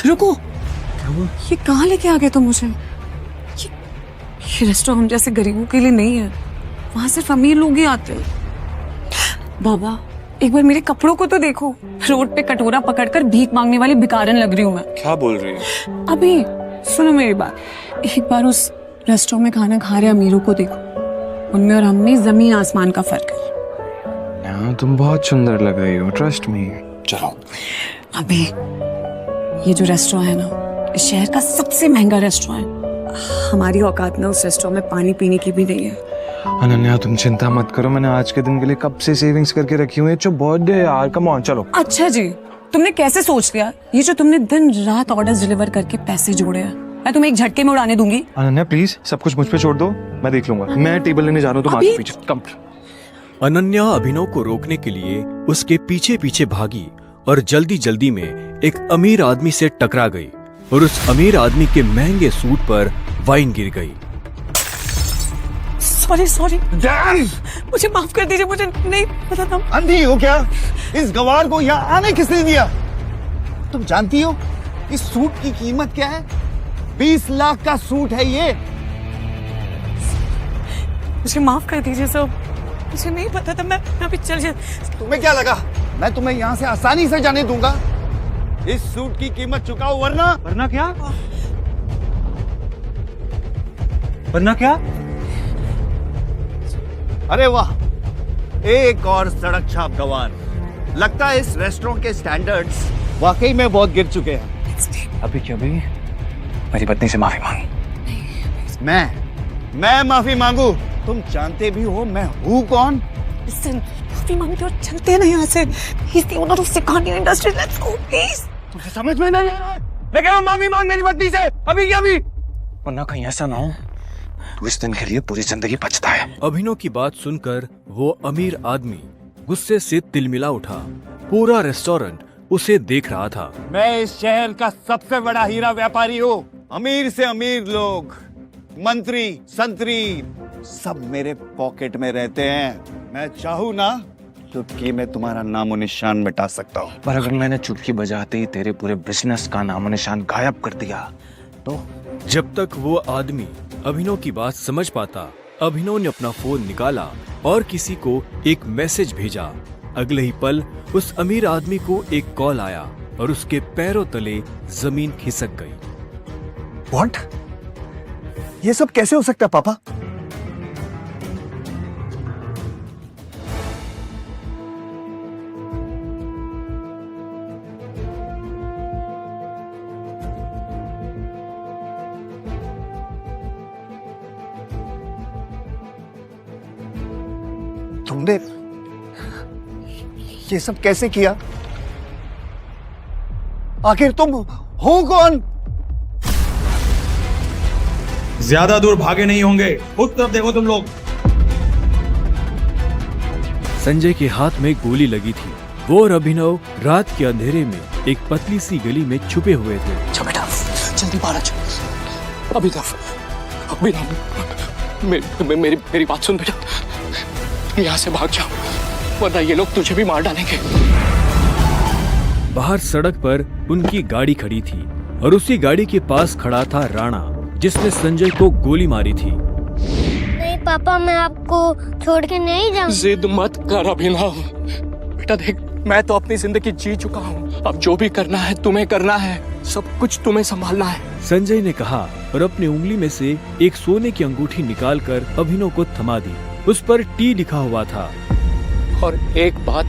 रुको, ये कहाँ लेके आ गए तुम मुझे? ये रेस्टोरेंट हम जैसे गरीबों के लिए नहीं है, वहां सिर्फ अमीर लोग ही आते हैं। बाबा, एक बार मेरे कपड़ों को तो देखो, रोड पे कटोरा पकड़कर भीख मांगने वाली भिखारन लग रही हूँ मैं। क्या बोल रही है? अभी सुनो मेरी बात, एक बार उस रेस्टोरेंट में खाना खा रहे अमीरों को देखो, उनमें और हम में जमीन आसमान का फर्क है। हाँ, तुम बहुत सुंदर लग रही हो, ट्रस्ट मी। चलो। अभी ये जो रेस्टोरेंट है ना, इस शहर का सबसे महंगा रेस्टोरेंट है। हमारी औकात ना उस रेस्टोरेंट में पानी पीने की भी नहीं है। अनन्या, तुम चिंता मत करो, मैंने आज के दिन के लिए कब से सेविंग्स करके रखी हुई है। जो बर्थडे है यार, कम ऑन, चलो। अच्छा जी, तुमने कैसे सोच लिया? ये जो तुमने दिन रात ऑर्डर्स डिलीवर करके पैसे जोड़े हैं, मैं तुम्हें एक झटके में उड़ाने दूंगी। अनन्या प्लीज, सब कुछ मुझ पे छोड़ दो, मैं देख लूंगा। मैं टेबल लेने जा रहा हूँ, तुम आगे पीछे कम। अनन्या अभिनव को रोकने के लिए उसके पीछे पीछे भागी और जल्दी जल्दी में एक अमीर आदमी से टकरा गई और उस अमीर आदमी के महंगे सूट पर वाइन गिर गई। सॉरी, मुझे माफ कर दीजिए, मुझे नहीं पता था। अंधी हो क्या? इस गवार को यहाँ आने किसने दिया? तुम जानती हो इस सूट की कीमत क्या है? 20 लाख का सूट है ये। मुझे माफ कर दीजिए सब, मुझे नहीं पता था। मैं अभी चल जा। तुम्हें क्या लगा मैं तुम्हें यहाँ से आसानी से जाने दूंगा? इस सूट की कीमत चुकाओ, वरना क्या? वरना क्या? अरे वाह, एक और सड़क छाप गवार। लगता है इस रेस्टोरेंट के स्टैंडर्ड्स वाकई में बहुत गिर चुके हैं। अभी क्या? अभी मेरी पत्नी से माफी मांग। मैं माफी मांगू? तुम जानते भी हो मैं हूँ कौन? माफी मांगते और चलते हैं ना यहाँ से। He's the owner of Sikani Industries. Let's go, please. तुझे समझ में नहीं आ रहा? मैं कह रहा हूँ माफी मांग मेरी पत्नी से, अभी क्या अभी? वरना कहीं ऐसा ना हो तू इस दिन के लिए पूरी जिंदगी पछताए। अभिनव की बात सुनकर वो अमीर आदमी गुस्से से तिलमिला उठा। पूरा रेस्टोरेंट उसे देख रहा था। मैं इस शहर का सबसे बड़ा हीरा व्यापारी हूँ। अमीर से अमीर लोग, मंत्री, संतरी, सब मेरे पॉकेट में रहते हैं। मैं चाहूँ ना चुटकी में तुम्हारा नामो निशान मिटा सकता हूँ। पर अगर मैंने चुटकी बजाते ही तेरे पूरे बिजनेस का नामो निशान गायब कर दिया तो? जब तक वो आदमी अभिनव की बात समझ पाता, अभिनव ने अपना फोन निकाला और किसी को एक मैसेज भेजा। अगले ही पल उस अमीर आदमी को एक कॉल आया और उसके पैरों तले जमीन खिसक गई। व्हाट? ये सब कैसे हो सकता है पापा? तुमने ये सब कैसे किया? आखिर तुम हो कौन? ज्यादा दूर भागे नहीं होंगे, उस तरफ देखो तुम लोग। संजय के हाथ में गोली लगी थी। वो और अभिनव रात के अंधेरे में एक पतली सी गली में छुपे हुए थे। अच्छा बेटा, जल्दी बाहर आ जाओ। अभिनव, मेरी बात सुन बेटा, यहाँ से भाग जाओ वरना ये लोग तुझे भी मार डालेंगे। बाहर सड़क पर उनकी गाड़ी खड़ी थी और उसी गाड़ी के पास खड़ा था राणा, जिसने संजय को गोली मारी थी। नहीं पापा, मैं आपको छोड़ के नहीं जाऊंगा। जिद मत कर अभिनव। बेटा देख, मैं तो अपनी जिंदगी जी चुका हूँ, अब जो भी करना है तुम्हें करना है, सब कुछ तुम्हें संभालना है। संजय ने कहा और अपनी उंगली में से एक सोने की अंगूठी निकालकर अभिनव को थमा दी। उस पर टी लिखा हुआ था। और एक बात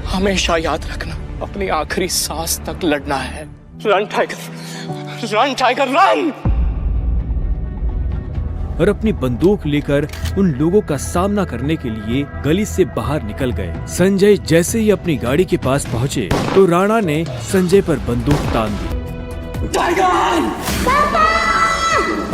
हमेशा याद रखना, अपनी आखिरी सांस तक लड़ना है। Run tiger, run tiger, run. और अपनी बंदूक लेकर उन लोगों का सामना करने के लिए गली से बाहर निकल गए। संजय जैसे ही अपनी गाड़ी के पास पहुँचे तो राणा ने संजय पर बंदूक तान दी। टाइगर!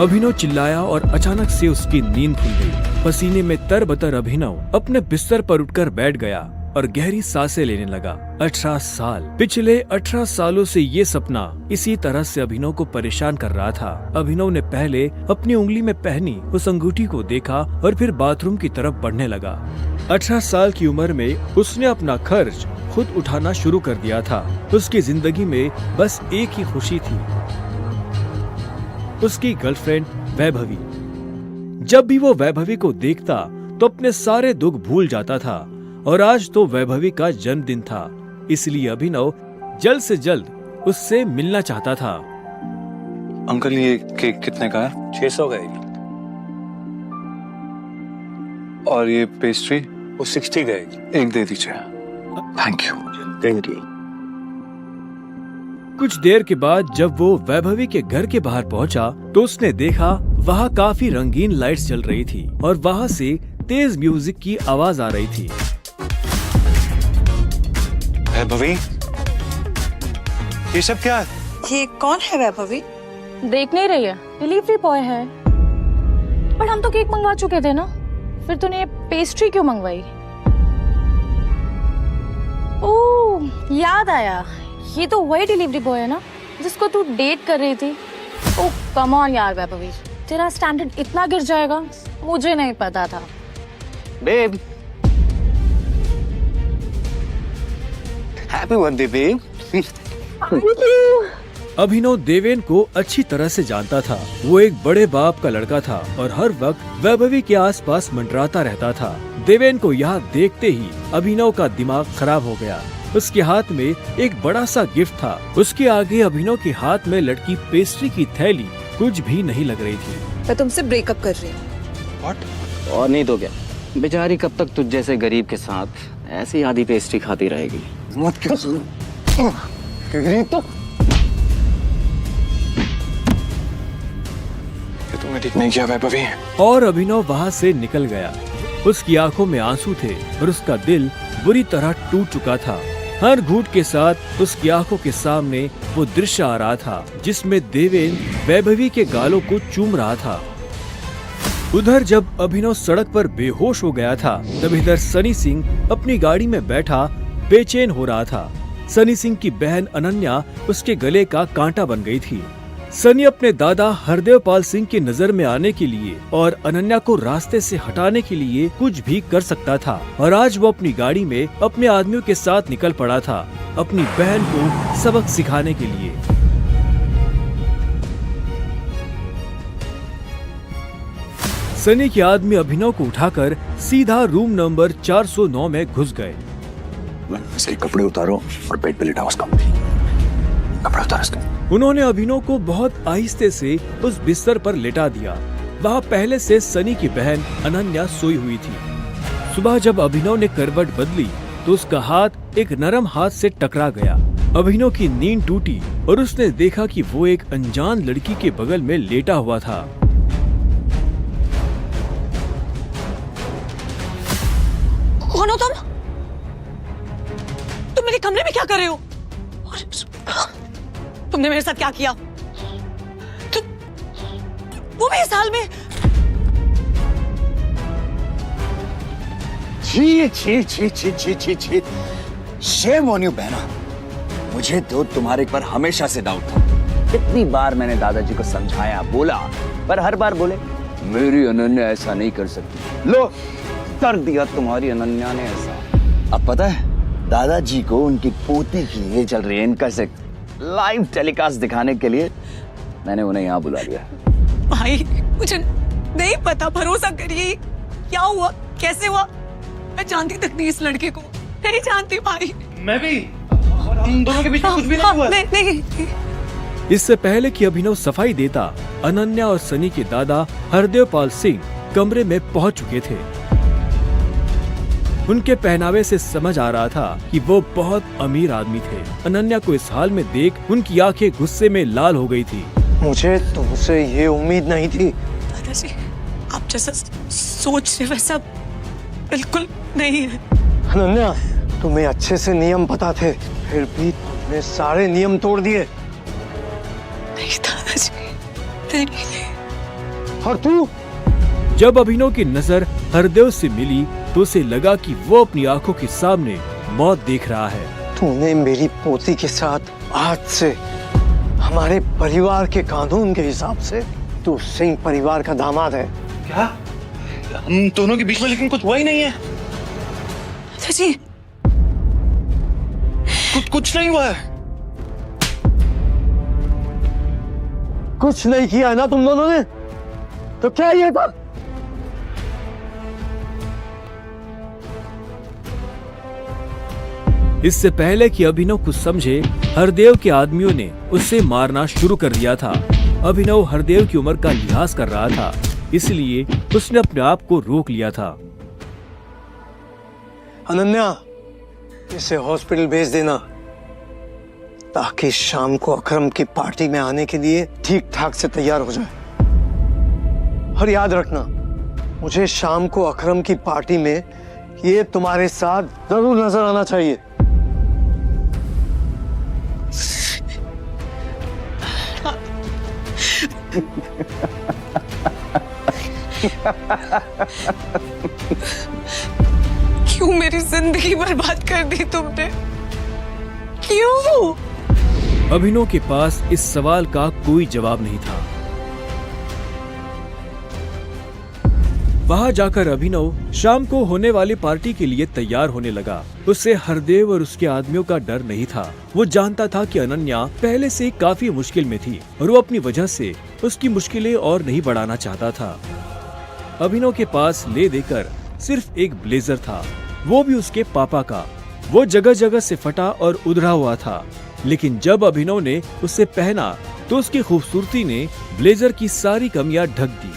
अभिनव चिल्लाया और अचानक से उसकी नींद खुल गई। पसीने में तरबतर अभिनव अपने बिस्तर पर उठकर बैठ गया और गहरी सांसें लेने लगा। 18 साल, पिछले 18 सालों से ये सपना इसी तरह से अभिनव को परेशान कर रहा था। अभिनव ने पहले अपनी उंगली में पहनी उस अंगूठी को देखा और फिर बाथरूम की तरफ बढ़ने लगा। 18 साल की उम्र में उसने अपना खर्च खुद उठाना शुरू कर दिया था। उसकी जिंदगी में बस एक ही खुशी थी, उसकी गर्लफ्रेंड वैभवी। जब भी वो वैभवी को देखता तो अपने सारे दुख भूल जाता था और आज तो वैभवी का जन्मदिन था, इसलिए अभिनव जल्द से जल्द उससे मिलना चाहता था। अंकल ये केक कितने का है? 600 गए, और ये पेस्ट्री? वो 60 गए। एक दे दीजिए। Thank you. Thank you. कुछ देर के बाद जब वो वैभवी के घर के बाहर पहुंचा तो उसने देखा वहाँ काफी रंगीन लाइट्स जल रही थी और वहाँ से तेज म्यूजिक की आवाज आ रही थी। वैभवी, ये सब क्या है? ये कौन है वैभवी? देख नहीं रही है, डिलीवरी बॉय है। पर हम तो केक मंगवा चुके थे ना, फिर तूने ये पेस्ट्री क्यों मंगवाई? ओह, याद आया, ये तो वही डिलीवरी बॉय है ना जिसको तू डेट कर रही थी। ओह कम ऑन यार वैभवी, तेरा स्टैंडर्ड इतना गिर जाएगा मुझे नहीं पता था। Babe, happy birthday babe. Abhinav Deven को अच्छी तरह से जानता था। वो एक बड़े बाप का लड़का था और हर वक्त वैभवी के आसपास मंडराता रहता था। देवेन को यहाँ देखते ही अभिनव का दिमाग खराब हो गया। उसके हाथ में एक बड़ा सा गिफ्ट था, उसके आगे अभिनव के हाथ में लटकी पेस्ट्री की थैली कुछ भी नहीं लग रही थी। मैं तुमसे ब्रेकअप कर रही हूँ। और नहीं तो क्या, बेचारी कब तक तुझ जैसे गरीब के साथ ऐसी आधी पेस्ट्री खाती रहेगी। मत क्या सुनो, गरीब तो तुमने ठीक नहीं किया वैभवी। और अभिनव वहाँ से निकल गया। उसकी आंखों में आंसू थे और उसका दिल बुरी तरह टूट चुका था। हर घूंट के साथ उसकी आंखों के सामने वो दृश्य आ रहा था जिसमें देवेन वैभवी के गालों को चूम रहा था। उधर जब अभिनव सड़क पर बेहोश हो गया था तब इधर सनी सिंह अपनी गाड़ी में बैठा बेचैन हो रहा था। सनी सिंह की बहन अनन्या उसके गले का कांटा बन गई थी। सनी अपने दादा हरदेवपाल सिंह की नजर में आने के लिए और अनन्या को रास्ते से हटाने के लिए कुछ भी कर सकता था और आज वो अपनी गाड़ी में अपने आदमियों के साथ निकल पड़ा था अपनी बहन को सबक सिखाने के लिए। सनी के आदमी अभिनव को उठाकर सीधा रूम नंबर 409 में घुस गए। इसके कपड़े उतारो और बेड पे लिटाओ उसका। कपड़े उतारो इसके। उन्होंने अभिनव को बहुत आहिस्ते से उस बिस्तर पर लेटा दिया। वहाँ पहले से सनी की बहन अनन्या सोई हुई थी। सुबह जब अभिनव ने करवट बदली तो उसका हाथ एक नरम हाथ से टकरा गया। अभिनव की नींद टूटी और उसने देखा कि वो एक अनजान लड़की के बगल में लेटा हुआ था। कौन हो तुम? तुम मेरे कमरे में क्या कर रहे हो? तुमने मेरे साथ क्या किया? वो भी इस हाल में? छी छी छी छी छी छी छी। शेम ऑन यू बहना। मुझे तो तुम्हारे पर हमेशा से डाउट था। कितनी बार मैंने दादाजी को समझाया, बोला, पर हर बार बोले मेरी अनन्या ऐसा नहीं कर सकती। लो, कर दिया तुम्हारी अनन्या ने ऐसा। अब पता है दादाजी को उनकी पोती की ये चल रही है इनका से लाइव टेलीकास्ट दिखाने के लिए मैंने उन्हें यहाँ बुला लिया। भाई मुझे नहीं पता, भरोसा करिए। क्या हुआ, कैसे हुआ? मैं जानती तक नहीं इस लड़के को, नहीं जानती भाई। मैं भी, और हम दोनों के बीच में कुछ भी नहीं हुआ। नहीं। इससे पहले कि अभिनव सफाई देता, अनन्या और सनी के दादा हरदेवपाल सिंह कमरे में पहुंच चुके थे। उनके पहनावे से समझ आ रहा था कि वो बहुत अमीर आदमी थे। अनन्या को इस हाल में देख उनकी आंखें गुस्से में लाल हो गई थी। मुझे तुमसे ये उम्मीद नहीं थी। दादाजी, आप जैसा सोच रहे वैसा बिल्कुल नहीं है। अनन्या, तुम्हें अच्छे से नियम पता थे, फिर भी तुमने सारे नियम तोड़ दिए। नहीं दादाजी, नहीं। और तू? जब अभिनव की नजर हरदेव से मिली तो उसे लगा कि वो अपनी आंखों के सामने मौत देख रहा है। तूने मेरी पोती के साथ आज से हमारे परिवार के कानून के हिसाब से तू सिंह परिवार का दामाद है। क्या? हम दोनों के बीच में लेकिन कुछ हुआ ही नहीं है। चाची, कुछ नहीं हुआ है। कुछ नहीं किया है ना तुम दोनों ने? तो क्या ये था? इससे पहले कि अभिनव कुछ समझे, हरदेव के आदमियों ने उसे मारना शुरू कर दिया था। अभिनव हरदेव की उम्र का लिहाज कर रहा था, इसलिए उसने अपने आप को रोक लिया था। अनन्या, इसे हॉस्पिटल भेज देना ताकि शाम को अकरम की पार्टी में आने के लिए ठीक ठाक से तैयार हो जाए। और याद रखना, मुझे शाम को अकरम की पार्टी में ये तुम्हारे साथ जरूर नजर आना चाहिए। क्यों मेरी जिंदगी बर्बाद कर दी तुमने? क्यों? अभिनव के पास इस सवाल का कोई जवाब नहीं था। वहां जाकर अभिनव शाम को होने वाली पार्टी के लिए तैयार होने लगा। उसे हरदेव और उसके आदमियों का डर नहीं था। वो जानता था कि अनन्या पहले से काफी मुश्किल में थी और वो अपनी वजह से उसकी मुश्किलें और नहीं बढ़ाना चाहता था। अभिनव के पास ले देकर सिर्फ एक ब्लेजर था, वो भी उसके पापा का। वो जगह जगह से फटा और उधड़ा हुआ था, लेकिन जब अभिनव ने उसे पहना तो उसकी खूबसूरती ने ब्लेजर की सारी कमियां ढक दी।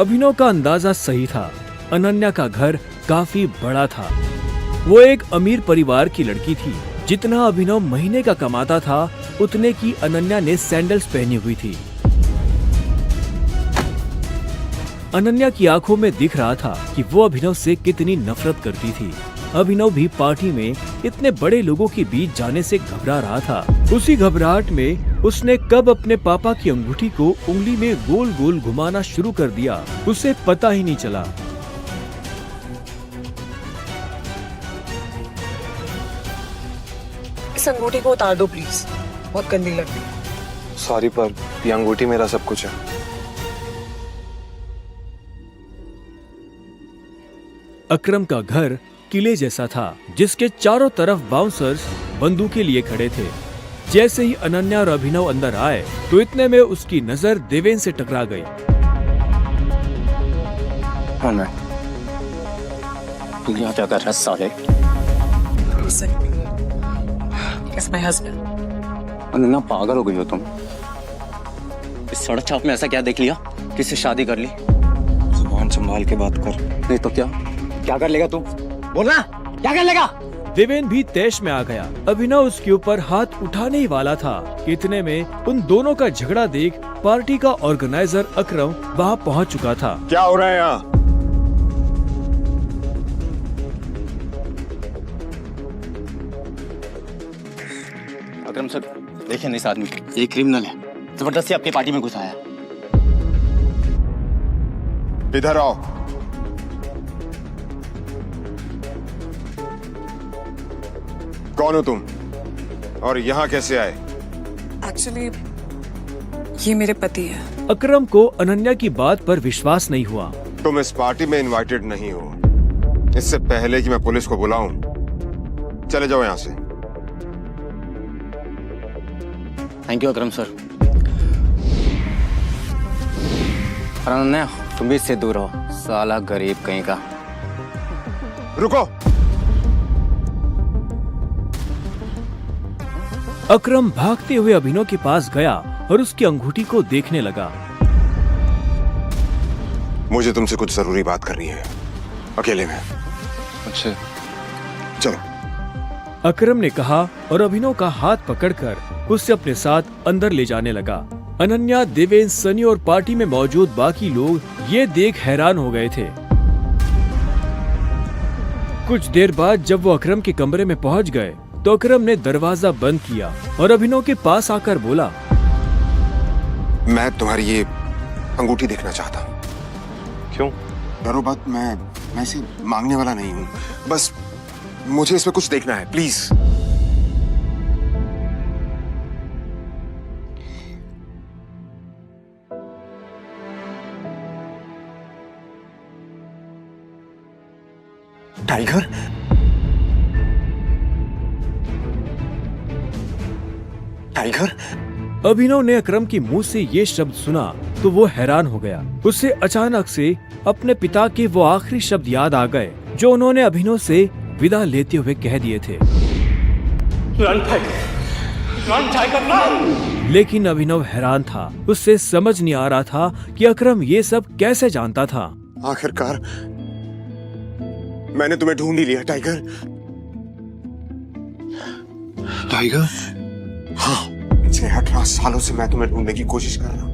अभिनव का अंदाजा सही था। अनन्या का घर काफी बड़ा था। वो एक अमीर परिवार की लड़की थी। जितना अभिनव महीने का कमाता था, उतने की अनन्या ने सैंडल्स पहनी हुई थी। अनन्या की आंखों में दिख रहा था कि वो अभिनव से कितनी नफरत करती थी। अभिनव भी पार्टी में इतने बड़े लोगों के बीच जाने से घबरा रहा था। उसी घबराहट में उसने कब अपने पापा की अंगूठी को उंगली में गोल गोल घुमाना शुरू कर दिया, उसे पता ही नहीं चला। इस अंगूठी को उतार दो प्लीज, बहुत गंदी लग रही। सॉरी, पर ये अंगूठी मेरा सब कुछ है। अकरम का घर किले जैसा था, जिसके चारों तरफ बाउंसर्स बंदूकें लिए खड़े थे। जैसे ही अनन्या और अभिनव अंदर आए तो इतने में उसकी नजर देवेन से टकरा गई। कौन है? तू यहाँ क्या कर रहा है साले? It's my husband. अनन्या, पागल हो गई हो तुम? इस सड़क छाप में ऐसा क्या देख लिया? किससे शादी कर ली? जुबान संभाल के बात कर। नहीं तो क्या कर लेगा तू? बोलना, क्या कर लेगा? देवेन भी तैश में आ गया। अभिनव उसके ऊपर हाथ उठाने ही वाला था। इतने में उन दोनों का झगड़ा देख पार्टी का ऑर्गेनाइजर अकरम वहां पहुंच चुका था। क्या हो रहा है यहाँ? अकरम सर, देखिए ना इस आदमी को, ये क्रिमिनल है, जबरदस्ती अपनी पार्टी में घुसा है। इधर आओ। कौन हो तुम और यहाँ कैसे आए? एक्चुअली ये मेरे पति है। अकरम को अनन्या की बात पर विश्वास नहीं हुआ। तुम इस पार्टी में इनवाइटेड नहीं हो। इससे पहले कि मैं पुलिस को बुलाऊं, चले जाओ यहाँ से। Thank you Akram sir. Ananya, तुम भी इससे दूर रहो, साला गरीब कहीं का। रुको। अकरम भागते हुए अभिनव के पास गया और उसकी अंगूठी को देखने लगा। मुझे तुमसे कुछ जरूरी बात करनी है, अकेले में। अच्छा, चलो। अकरम ने कहा और अभिनव का हाथ पकड़कर उसे अपने साथ अंदर ले जाने लगा। अनन्या, देवेन, सनी और पार्टी में मौजूद बाकी लोग ये देख हैरान हो गए थे। कुछ देर बाद जब वो अकरम के कमरे में पहुंच गए तो अकरम ने दरवाजा बंद किया और अभिनव के पास आकर बोला, मैं तुम्हारी ये अंगूठी देखना चाहता हूँ। क्यों? डरो मत, मैं इसे मांगने वाला नहीं हूँ। बस मुझे इसमें कुछ देखना है, प्लीज। Tiger, tiger. अभिनव ने अकरम के मुंह से ये शब्द सुना तो वो हैरान हो गया। उसे अचानक से अपने पिता के वो आखिरी शब्द याद आ गए जो उन्होंने अभिनव से विदा लेते हुए कह दिए थे। Run tiger, run tiger run. लेकिन अभिनव हैरान था। उससे समझ नहीं आ रहा था कि अकरम ये सब कैसे जानता था। आखिरकार मैंने तुम्हें ढूंढ ही लिया टाइगर। टाइगर? हाँ, पिछले 18 सालों से मैं तुम्हें ढूंढने की कोशिश कर रहा हूं।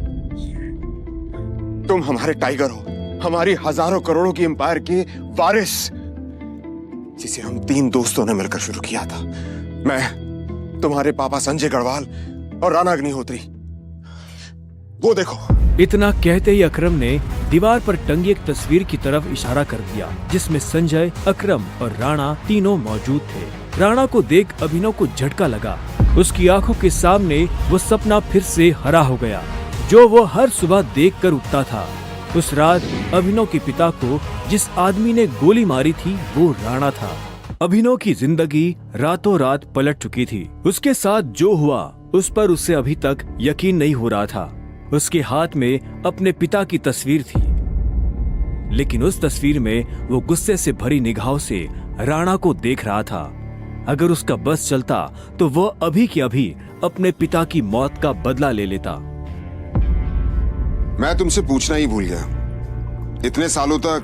तुम हमारे टाइगर हो, हमारी हजारों करोड़ों की एम्पायर के वारिस, जिसे हम 3 दोस्तों ने मिलकर शुरू किया था। मैं, तुम्हारे पापा संजय गढ़वाल और राणा अग्निहोत्री। वो देखो। इतना कहते ही अकरम ने दीवार पर टंगी एक तस्वीर की तरफ इशारा कर दिया जिसमें संजय, अकरम और राणा तीनों मौजूद थे। राणा को देख अभिनव को झटका लगा। उसकी आंखों के सामने वो सपना फिर से हरा हो गया जो वो हर सुबह देखकर उठता था। उस रात अभिनव के पिता को जिस आदमी ने गोली मारी थी वो राणा था। अभिनव की जिंदगी रातों रात पलट चुकी थी। उसके साथ जो हुआ उस पर उसे अभी तक यकीन नहीं हो रहा था। उसके हाथ में अपने पिता की तस्वीर थी, लेकिन उस तस्वीर में वो गुस्से से भरी निगाहों से राणा को देख रहा था। अगर उसका बस चलता तो वह अभी के अभी अपने पिता की मौत का बदला ले लेता। मैं तुमसे पूछना ही भूल गया, इतने सालों तक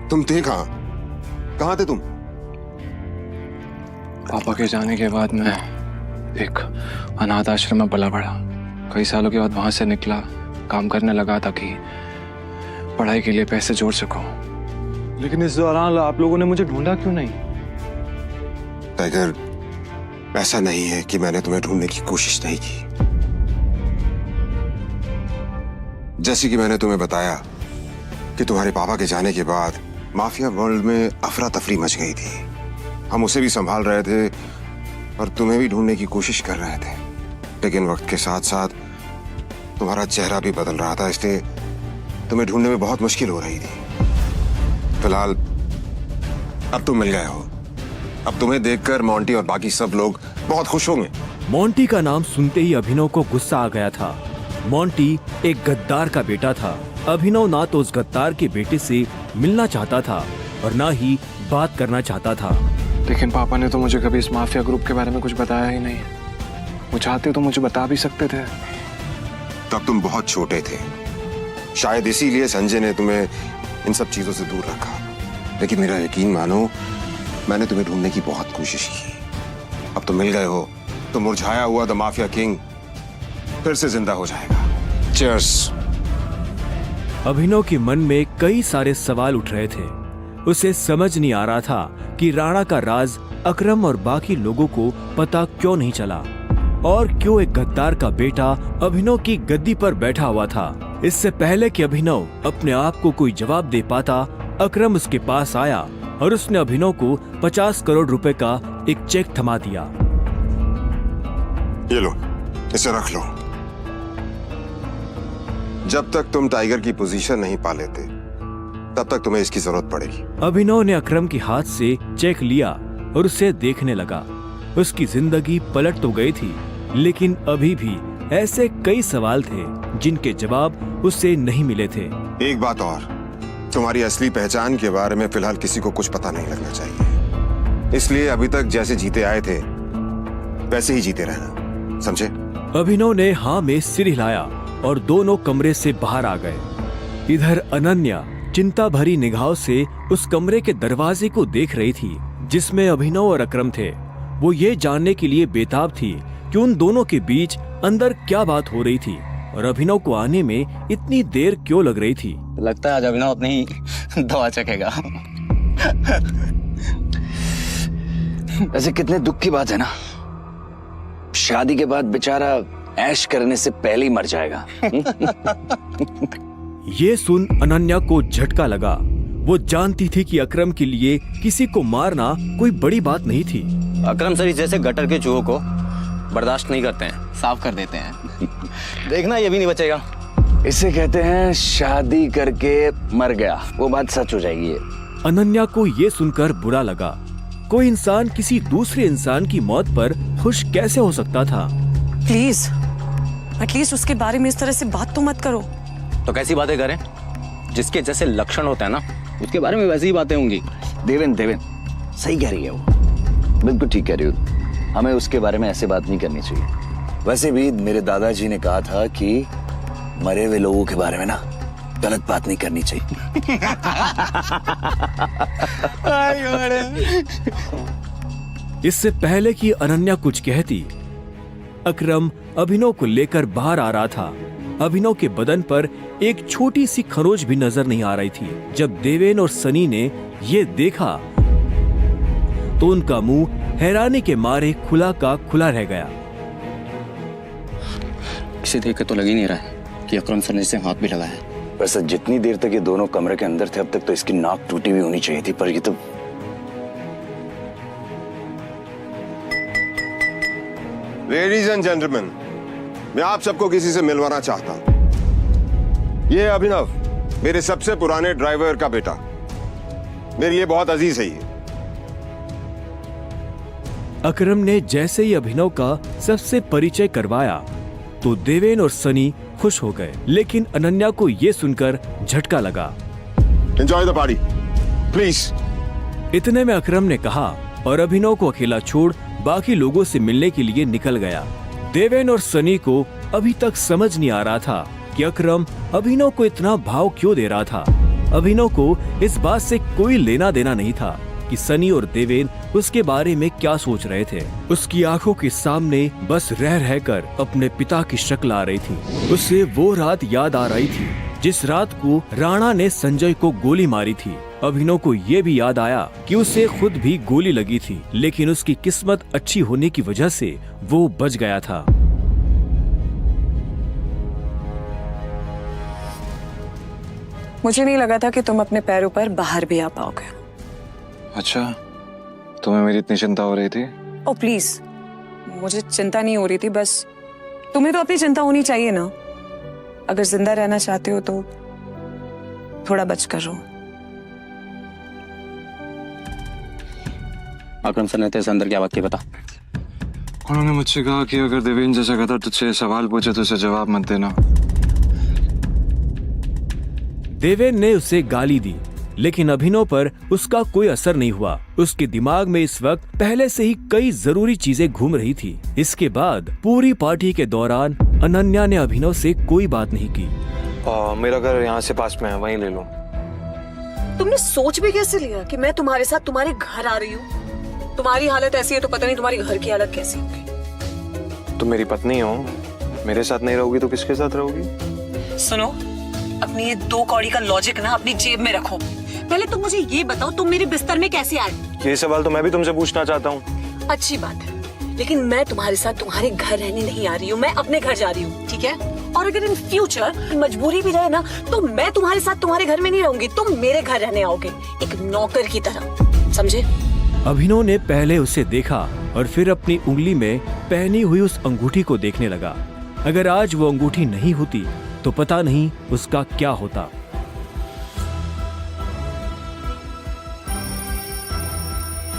तुम थे कहां? कहां थे तुम? पापा के जाने के बाद मैं एक अनाथ आश्रम में पला बढ़ा। कई सालों के बाद वहां से निकला, काम करने लगा ताकि पढ़ाई के लिए पैसे जोड़ सकूं। लेकिन इस दौरान आप लोगों ने मुझे ढूंढा क्यों नहीं? टाइगर, ऐसा नहीं है कि मैंने तुम्हें ढूंढने की कोशिश नहीं की। जैसे कि मैंने तुम्हें बताया कि तुम्हारे पापा के जाने के बाद माफिया वर्ल्ड में अफरा तफरी मच गई थी। हम उसे भी संभाल रहे थे और तुम्हें भी ढूंढने की कोशिश कर रहे थे, लेकिन वक्त के साथ साथ तुम्हारा चेहरा भी बदल रहा था, इसलिए तुम्हें ढूंढने में बहुत मुश्किल हो रही थी। फिलहाल अब तुम मिल गए हो। अब तुम्हें देखकर मोंटी और बाकी सब लोग बहुत खुश होंगे। मोंटी का नाम सुनते ही अभिनव को गुस्सा आ गया था। मोंटी एक गद्दार का बेटा था। अभिनव ना तो उस गद्दार के बेटे से मिलना चाहता था और ना ही बात करना चाहता था। लेकिन पापा ने तो मुझे कभी इस माफिया ग्रुप के बारे में कुछ बताया ही नहीं। वो चाहते तो मुझे बता भी सकते थे। तब तुम बहुत छोटे थे, शायद इसीलिए संजय ने तुम्हें इन सब चीजों से दूर रखा। लेकिन मेरा यकीन मानो, मैंने तुम्हें ढूंढने की बहुत कोशिश की। अब तुम मिल गए हो तो मुरझाया हुआ द माफिया किंग फिर से जिंदा हो जाएगा। चीयर्स। अभिनव के मन में कई सारे सवाल उठ रहे थे। उसे समझ नहीं आ रहा था कि राणा का राज अकरम और बाकी लोगों को पता क्यों नहीं चला और क्यों एक गद्दार का बेटा अभिनव की गद्दी पर बैठा हुआ था। इससे पहले कि अभिनव अपने आप को कोई जवाब दे पाता, अकरम उसके पास आया और उसने अभिनव को 50 करोड़ रुपए का एक चेक थमा दिया। ये लो, इसे रख लो। जब तक तुम टाइगर की पोजीशन नहीं पा लेते तब तक तुम्हें इसकी जरूरत पड़ेगी। अभिनव ने अकरम के हाथ से चेक लिया और उसे देखने लगा। उसकी जिंदगी पलट तो गई थी, लेकिन अभी भी ऐसे कई सवाल थे जिनके जवाब उसे नहीं मिले थे। एक बात और, तुम्हारी असली पहचान के बारे में फिलहाल किसी को कुछ पता नहीं लगना चाहिए। इसलिए अभी तक जैसे जीते आए थे वैसे ही जीते रहना, समझे? अभिनव ने हाँ में सिर हिलाया और दोनों कमरे से बाहर आ गए। इधर अनन्या चिंता भरी निगाहों से उस कमरे के दरवाजे को देख रही थी जिसमें अभिनव और अकरम थे। वो ये जानने के लिए बेताब थी कि उन दोनों के बीच अंदर क्या बात हो रही थी और अभिनव को आने में इतनी देर क्यों लग रही थी। लगता है आज अभिनव अपनी दवा चखेगा। ऐसे कितने दुख की बात है ना, शादी के बाद बेचारा ऐश करने से पहले ही मर जाएगा। ये सुन अनन्या को झटका लगा। वो जानती थी कि अकरम के लिए किसी को मारना कोई बड़ी बात नहीं थी। अकरम सर जैसे गटर के चूहों को बर्दाश्त नहीं करते हैं, साफ कर देते हैं। देखना ये भी नहीं बचेगा। इसे कहते हैं शादी करके मर गया, वो बात सच हो जाएगी। अनन्या को ये सुनकर बुरा लगा। कोई इंसान किसी दूसरे इंसान की मौत पर खुश कैसे हो सकता था? प्लीज एटलीस्ट उसके बारे में इस तरह से बात तो मत करो। तो कैसी बातें करें? जिसके जैसे लक्षण होते हैं ना, उसके बारे में वैसी ही बातें होंगी। देवेन सही कह रही है वो, बिल्कुल ठीक कह रही हो। हमें उसके बारे में ऐसे बात नहीं करनी चाहिए। वैसे भी मेरे दादाजी ने कहा था कि मरे हुए लोगों के बारे में ना गलत बात नहीं करनी चाहिए। इससे पहले कि अनन्या कुछ कहती, अकरम अभिनव को लेकर बाहर आ रहा था। अभिनव के बदन पर एक छोटी सी खरोच भी नजर नहीं आ रही थी। जब देवेन और सनी ने ये देखा तो उनका मुंह हैरानी के मारे खुला का खुला रह गया। इसे देख कर तो लग ही नहीं रहा है कि अकरम सर ने इसे हाथ भी लगाया है। वैसे जितनी देर तक ये दोनों कमरे के अंदर थे, अब तक तो इसकी नाक टूटी हुई होनी चाहिए थी, पर ये तो लेडीज एंड जेंटलमैन, मैं आप सबको किसी से मिलवाना चाहता हूं। ये अभिनव, मेरे सबसे पुराने ड्राइवर का बेटा, मेरे लिए बहुत अजीज है ये। अकरम ने जैसे ही अभिनव का सबसे परिचय करवाया तो देवेन और सनी खुश हो गए, लेकिन अनन्या को यह सुनकर झटका लगा। Enjoy the party please. इतने में अकरम ने कहा और अभिनव को अकेला छोड़ बाकी लोगों से मिलने के लिए निकल गया। देवेन और सनी को अभी तक समझ नहीं आ रहा था कि अकरम अभिनव को इतना भाव क्यों दे रहा था। अभिनव को इस बात से कोई लेना देना नहीं था कि सनी और देवेन उसके बारे में क्या सोच रहे थे। उसकी आंखों के सामने बस रह रहकर अपने पिता की शक्ल आ रही थी। उसे वो रात याद आ रही थी जिस रात को राणा ने संजय को गोली मारी थी। अभिनव को ये भी याद आया कि उसे खुद भी गोली लगी थी, लेकिन उसकी किस्मत अच्छी होने की वजह से वो बच गया था। मुझे नहीं लगा था कि तुम अपने पैरों पर बाहर भी आ पाओगे। अच्छा, तुम्हें मेरी इतनी चिंता हो रही थी? ओ प्लीज, मुझे चिंता नहीं हो रही थी, बस तुम्हें तो अपनी चिंता होनी चाहिए ना। अगर जिंदा रहना चाहते हो तो थोड़ा बच कर रहो। अकरम सर ने तेरे से अंदर क्या बात की बता। उन्होंने मुझसे कहा कि अगर देवेन जैसा गधा तुझसे सवाल पूछे तो उसे जवाब मत देना। देवेन ने उसे गाली दी, लेकिन अभिनव पर उसका कोई असर नहीं हुआ। उसके दिमाग में इस वक्त पहले से ही कई जरूरी चीजें घूम रही थी। इसके बाद पूरी पार्टी के दौरान अनन्या ने अभिनव से कोई बात नहीं की। मेरा घर यहाँ से पास में है, वहीं ले लो। तुमने सोच भी कैसे लिया कि मैं तुम्हारे साथ तुम्हारे घर आ रही हूँ? तुम्हारी हालत ऐसी है तो पता नहीं तुम्हारी घर की हालत कैसी होगी। तुम मेरी पत्नी हो, मेरे साथ नहीं रहोगी तो किसके साथ रहोगी? सुनो, अपनी ये 2 कौड़ी का लॉजिक ना अपनी जेब में रखो। पहले तुम मुझे ये बताओ, तुम मेरे बिस्तर में कैसे आए? ये सवाल तो मैं भी तुमसे पूछना चाहता हूँ। अच्छी बात है, लेकिन मैं तुम्हारे साथ तुम्हारे घर रहने नहीं आ रही हूँ, मैं अपने घर जा रही हूँ, ठीक है? और अगर इन फ्यूचर मजबूरी भी रहे ना, तो मैं तुम्हारे साथ तुम्हारे घर में नहीं रहूंगी, तुम मेरे घर रहने आओगे, एक नौकर की तरह, समझे? अभिनव ने पहले उसे देखा और फिर अपनी उंगली में पहनी हुई उस अंगूठी को देखने लगा। अगर आज वो अंगूठी नहीं होती तो पता नहीं उसका क्या होता।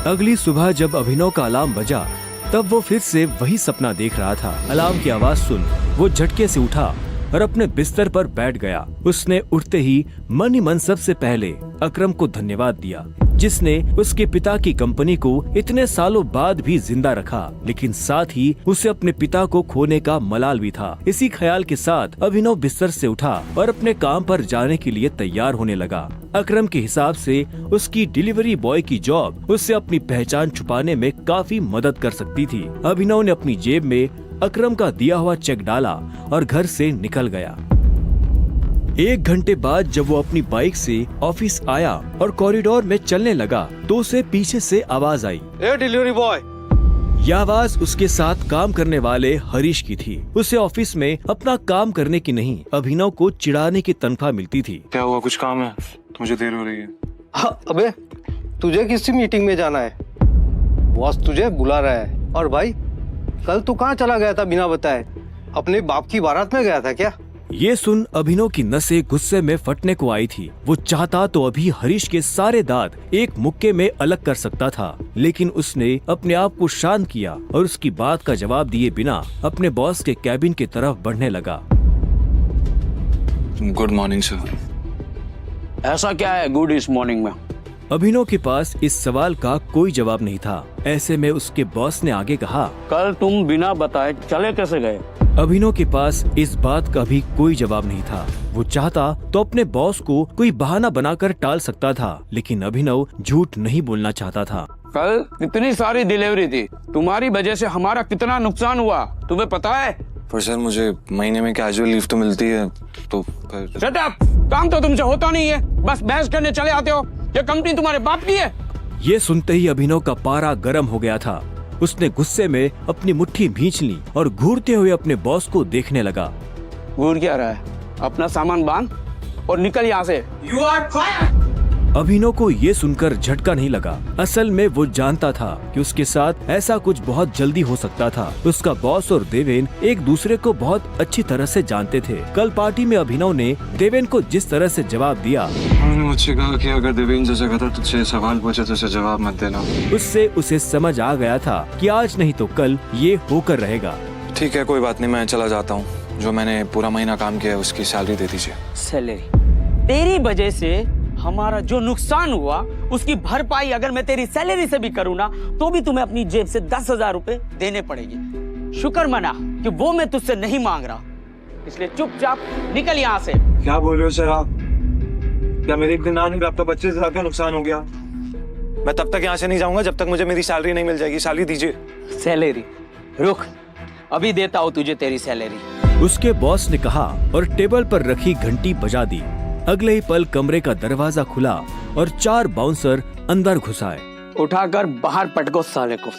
अगली सुबह जब अभिनव का अलार्म बजा तब वो फिर से वही सपना देख रहा था। अलार्म की आवाज सुन वो झटके से उठा और अपने बिस्तर पर बैठ गया। उसने उठते ही मन ही मन सबसे पहले अकरम को धन्यवाद दिया, जिसने उसके पिता की कंपनी को इतने सालों बाद भी जिंदा रखा, लेकिन साथ ही उसे अपने पिता को खोने का मलाल भी था। इसी ख्याल के साथ अभिनव बिस्तर से उठा और अपने काम पर जाने के लिए तैयार होने लगा। अकरम के हिसाब से उसकी डिलीवरी बॉय की जॉब उससे अपनी पहचान छुपाने में काफी मदद कर सकती थी। अभिनव ने अपनी जेब में अकरम का दिया हुआ चेक डाला और घर से निकल गया। 1 घंटे बाद जब वो अपनी बाइक से ऑफिस आया और कॉरिडोर में चलने लगा तो उसे पीछे से आवाज आई, ए डिलीवरी बॉय। यह आवाज उसके साथ काम करने वाले हरीश की थी। उसे ऑफिस में अपना काम करने की नहीं, अभिनव को चिढ़ाने की तनख्वाह मिलती थी। क्या हुआ, कुछ काम है? मुझे देर हो रही है। अबे तुझे किसी मीटिंग में जाना है? बॉस तुझे बुला रहा है। और भाई कल तू कहाँ चला गया था बिना बताए? अपने बाप की बारात में गया था क्या? ये सुन अभिनव की नसें गुस्से में फटने को आई थी। वो चाहता तो अभी हरीश के सारे दांत एक मुक्के में अलग कर सकता था, लेकिन उसने अपने आप को शांत किया और उसकी बात का जवाब दिए बिना अपने बॉस के कैबिन की तरफ बढ़ने लगा। Good morning sir. ऐसा क्या है गुड इस मॉर्निंग में? अभिनव के पास इस सवाल का कोई जवाब नहीं था। ऐसे में उसके बॉस ने आगे कहा, कल तुम बिना बताए चले कैसे गए? अभिनव के पास इस बात का भी कोई जवाब नहीं था। वो चाहता तो अपने बॉस को कोई बहाना बनाकर टाल सकता था, लेकिन अभिनव झूठ नहीं बोलना चाहता था। कल कितनी सारी डिलीवरी थी, तुम्हारी वजह से हमारा कितना नुकसान हुआ तुम्हें पता है? पर सर मुझे महीने में कैजुअल लीव तो मिलती है, तो शट अप! काम तो तुमसे होता नहीं है, बस बहस करने चले आते हो। ये कंपनी तुम्हारे बाप की है। ये सुनते ही अभिनव का पारा गर्म हो गया था। उसने गुस्से में अपनी मुट्ठी भींच ली और घूरते हुए अपने बॉस को देखने लगा। घूर क्या रहा है? अपना सामान बांध और निकल यहाँ से। You are fired! अभिनव को ये सुनकर झटका नहीं लगा। असल में वो जानता था कि उसके साथ ऐसा कुछ बहुत जल्दी हो सकता था। उसका बॉस और देवेन एक दूसरे को बहुत अच्छी तरह से जानते थे। कल पार्टी में अभिनव ने देवेन को जिस तरह से जवाब दिया, उन्होंने मुझसे कहा कि अगर देवेन जैसा कहता तुझसे सवाल पूछे तो उसे जवाब मत देना। उससे उसे समझ आ गया था कि आज नहीं तो कल ये होकर रहेगा। ठीक है कोई बात नहीं, मैं चला जाता हूँ। जो मैंने पूरा महीना काम किया है उसकी सैलरी दे दीजिए। सैलरी? तेरी वजह से हमारा जो नुकसान हुआ उसकी भरपाई अगर मैं तेरी सैलरी से भी करूँ ना, तो भी तुम्हें अपनी जेब से 10,000 रुपए देने पड़ेगी। शुक्र मना कि वो मैं तुझसे नहीं मांग रहा, इसलिए चुपचाप निकल यहाँ से। क्या बोल रहे हो सर आप? क्या मेरे एक दिन आने में आपका 25,000 का नुकसान हो गया? मैं तब तक यहाँ से नहीं जाऊंगा जब तक मुझे मेरी सैलरी नहीं मिल जाएगी। सैलरी दीजिए। सैलरी? रुक, अभी देता हूँ तुझे तेरी सैलरी। उसके बॉस ने कहा और टेबल पर रखी घंटी बजा दी। अगले ही पल कमरे का दरवाजा खुला और 4 बाउंसर अंदर घुस आए। उठाकर बाहर पटको साले को।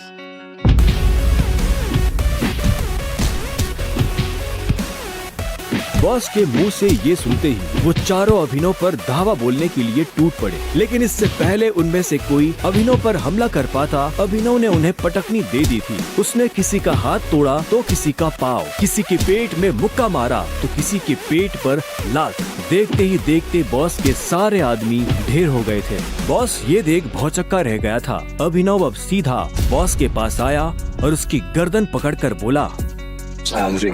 बॉस के मुंह से ये सुनते ही वो चारों अभिनव पर धावा बोलने के लिए टूट पड़े, लेकिन इससे पहले उनमें से कोई अभिनव पर हमला कर पाता, अभिनव ने उन्हें पटकनी दे दी थी। उसने किसी का हाथ तोड़ा तो किसी का पाँव, किसी के पेट में मुक्का मारा तो किसी के पेट पर लात। देखते ही देखते बॉस के सारे आदमी ढेर हो गए थे। बॉस ये देख भौचक्का रह गया था। अभिनव अब सीधा बॉस के पास आया और उसकी गर्दन पकड़कर बोला, सैलरी।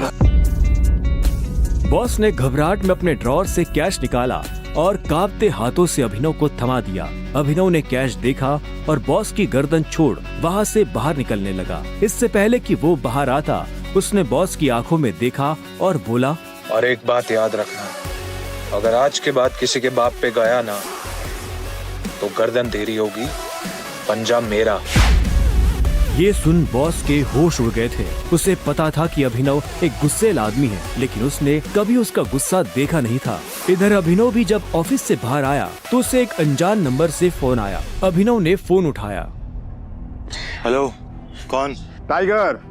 बॉस ने घबराहट में अपने ड्रॉर से कैश निकाला और कांपते हाथों से अभिनव को थमा दिया। अभिनव ने कैश देखा और बॉस की गर्दन छोड़ वहाँ से बाहर निकलने लगा। इससे पहले कि वो बाहर आता, उसने बॉस की आंखों में देखा और बोला, और एक बात याद रखना, अगर आज के बाद किसी के बाप पे गया ना तो गर्दन तेरी होगी, पंजा मेरा। ये सुन बॉस के होश उड़ गए थे। उसे पता था कि अभिनव एक गुस्सैल आदमी है, लेकिन उसने कभी उसका गुस्सा देखा नहीं था। इधर अभिनव भी जब ऑफिस से बाहर आया तो उसे एक अनजान नंबर से फोन आया। अभिनव ने फोन उठाया। हेलो, कौन? टाइगर,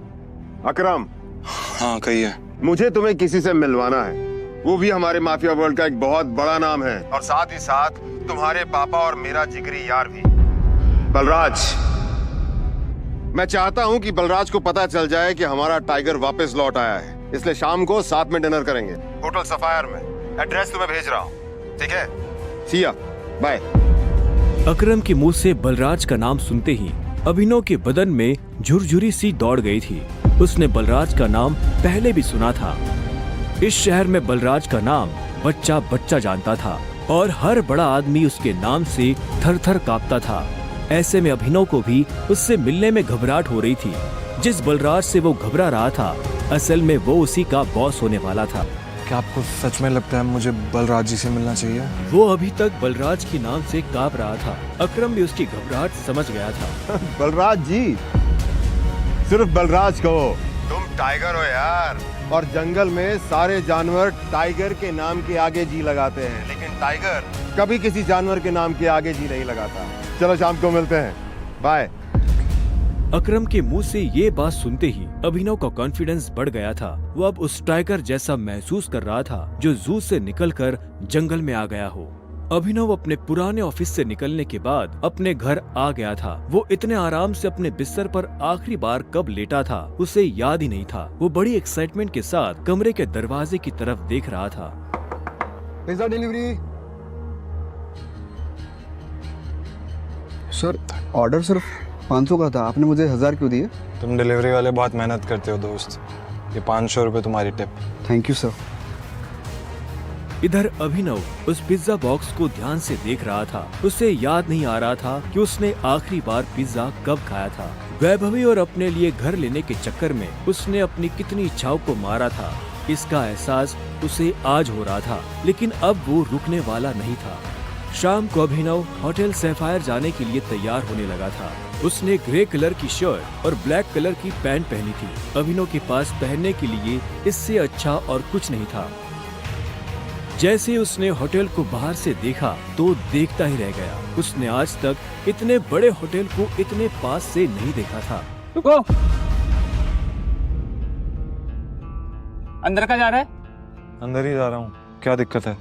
अकरम। हाँ कहिए। मुझे तुम्हें किसी से मिलवाना है, वो भी हमारे माफिया वर्ल्ड का एक बहुत बड़ा नाम है, और साथ ही साथ तुम्हारे पापा और मेरा जिगरी यार भी, बलराज। मैं चाहता हूं कि बलराज को पता चल जाए कि हमारा टाइगर वापस लौट आया है, इसलिए शाम को साथ में डिनर करेंगे होटल सफायर में। एड्रेस तुम्हें भेज रहा हूं, ठीक है? सी या, बाय। अकरम के मुंह से बलराज का नाम सुनते ही अभिनव के बदन में झुरझुरी सी दौड़ गई थी। उसने बलराज का नाम पहले भी सुना था। इस शहर में बलराज का नाम बच्चा बच्चा जानता था और हर बड़ा आदमी उसके नाम से थर थर कांपता था। ऐसे में अभिनव को भी उससे मिलने में घबराहट हो रही थी। जिस बलराज से वो घबरा रहा था, असल में वो उसी का बॉस होने वाला था। क्या आपको सच में लगता है मुझे बलराज जी से मिलना चाहिए? वो अभी तक बलराज के नाम से कांप रहा था। अकरम भी उसकी घबराहट समझ गया था। बलराज जी, सिर्फ बलराज कहो। तुम टाइगर हो यार, और जंगल में सारे जानवर टाइगर के नाम के आगे जी लगाते हैं, लेकिन टाइगर कभी किसी जानवर के नाम के आगे जी नहीं लगाता। चलो शाम को मिलते हैं, बाय। अकरम के मुंह से ये बात सुनते ही अभिनव का कॉन्फिडेंस बढ़ गया था। वो अब उस टाइगर जैसा महसूस कर रहा था जो जू से निकलकर जंगल में आ गया हो। अभिनव अपने पुराने ऑफिस से निकलने के बाद अपने घर आ गया था। वो इतने आराम से अपने बिस्तर पर आखिरी बार कब लेटा था उसे याद ही नहीं था। वो बड़ी एक्साइटमेंट के साथ कमरे के दरवाजे की तरफ देख रहा था। Pizza delivery. सर ऑर्डर सिर्फ 500 का था, आपने मुझे 1000 क्यों दिए? तुम डिलीवरी वाले बहुत मेहनत करते हो दोस्त, ये 500 रुपए तुम्हारी टिप। Thank you sir. इधर अभिनव उस पिज्जा बॉक्स को ध्यान से देख रहा था। उसे याद नहीं आ रहा था कि उसने आखिरी बार पिज्जा कब खाया था। वैभवी और अपने लिए घर लेने के चक्कर में उसने अपनी कितनी इच्छाओं को मारा था, इसका एहसास उसे आज हो रहा था। लेकिन अब वो रुकने वाला नहीं था। शाम को अभिनव होटल सैफायर जाने के लिए तैयार होने लगा था। उसने ग्रे कलर की शर्ट और ब्लैक कलर की पैंट पहनी थी। अभिनव के पास पहनने के लिए इससे अच्छा और कुछ नहीं था। जैसे उसने होटल को बाहर से देखा तो देखता ही रह गया। उसने आज तक इतने बड़े होटल को इतने पास से नहीं देखा था। रुको, अंदर का जा रहा है? अंदर ही जा रहा हूँ, क्या दिक्कत है?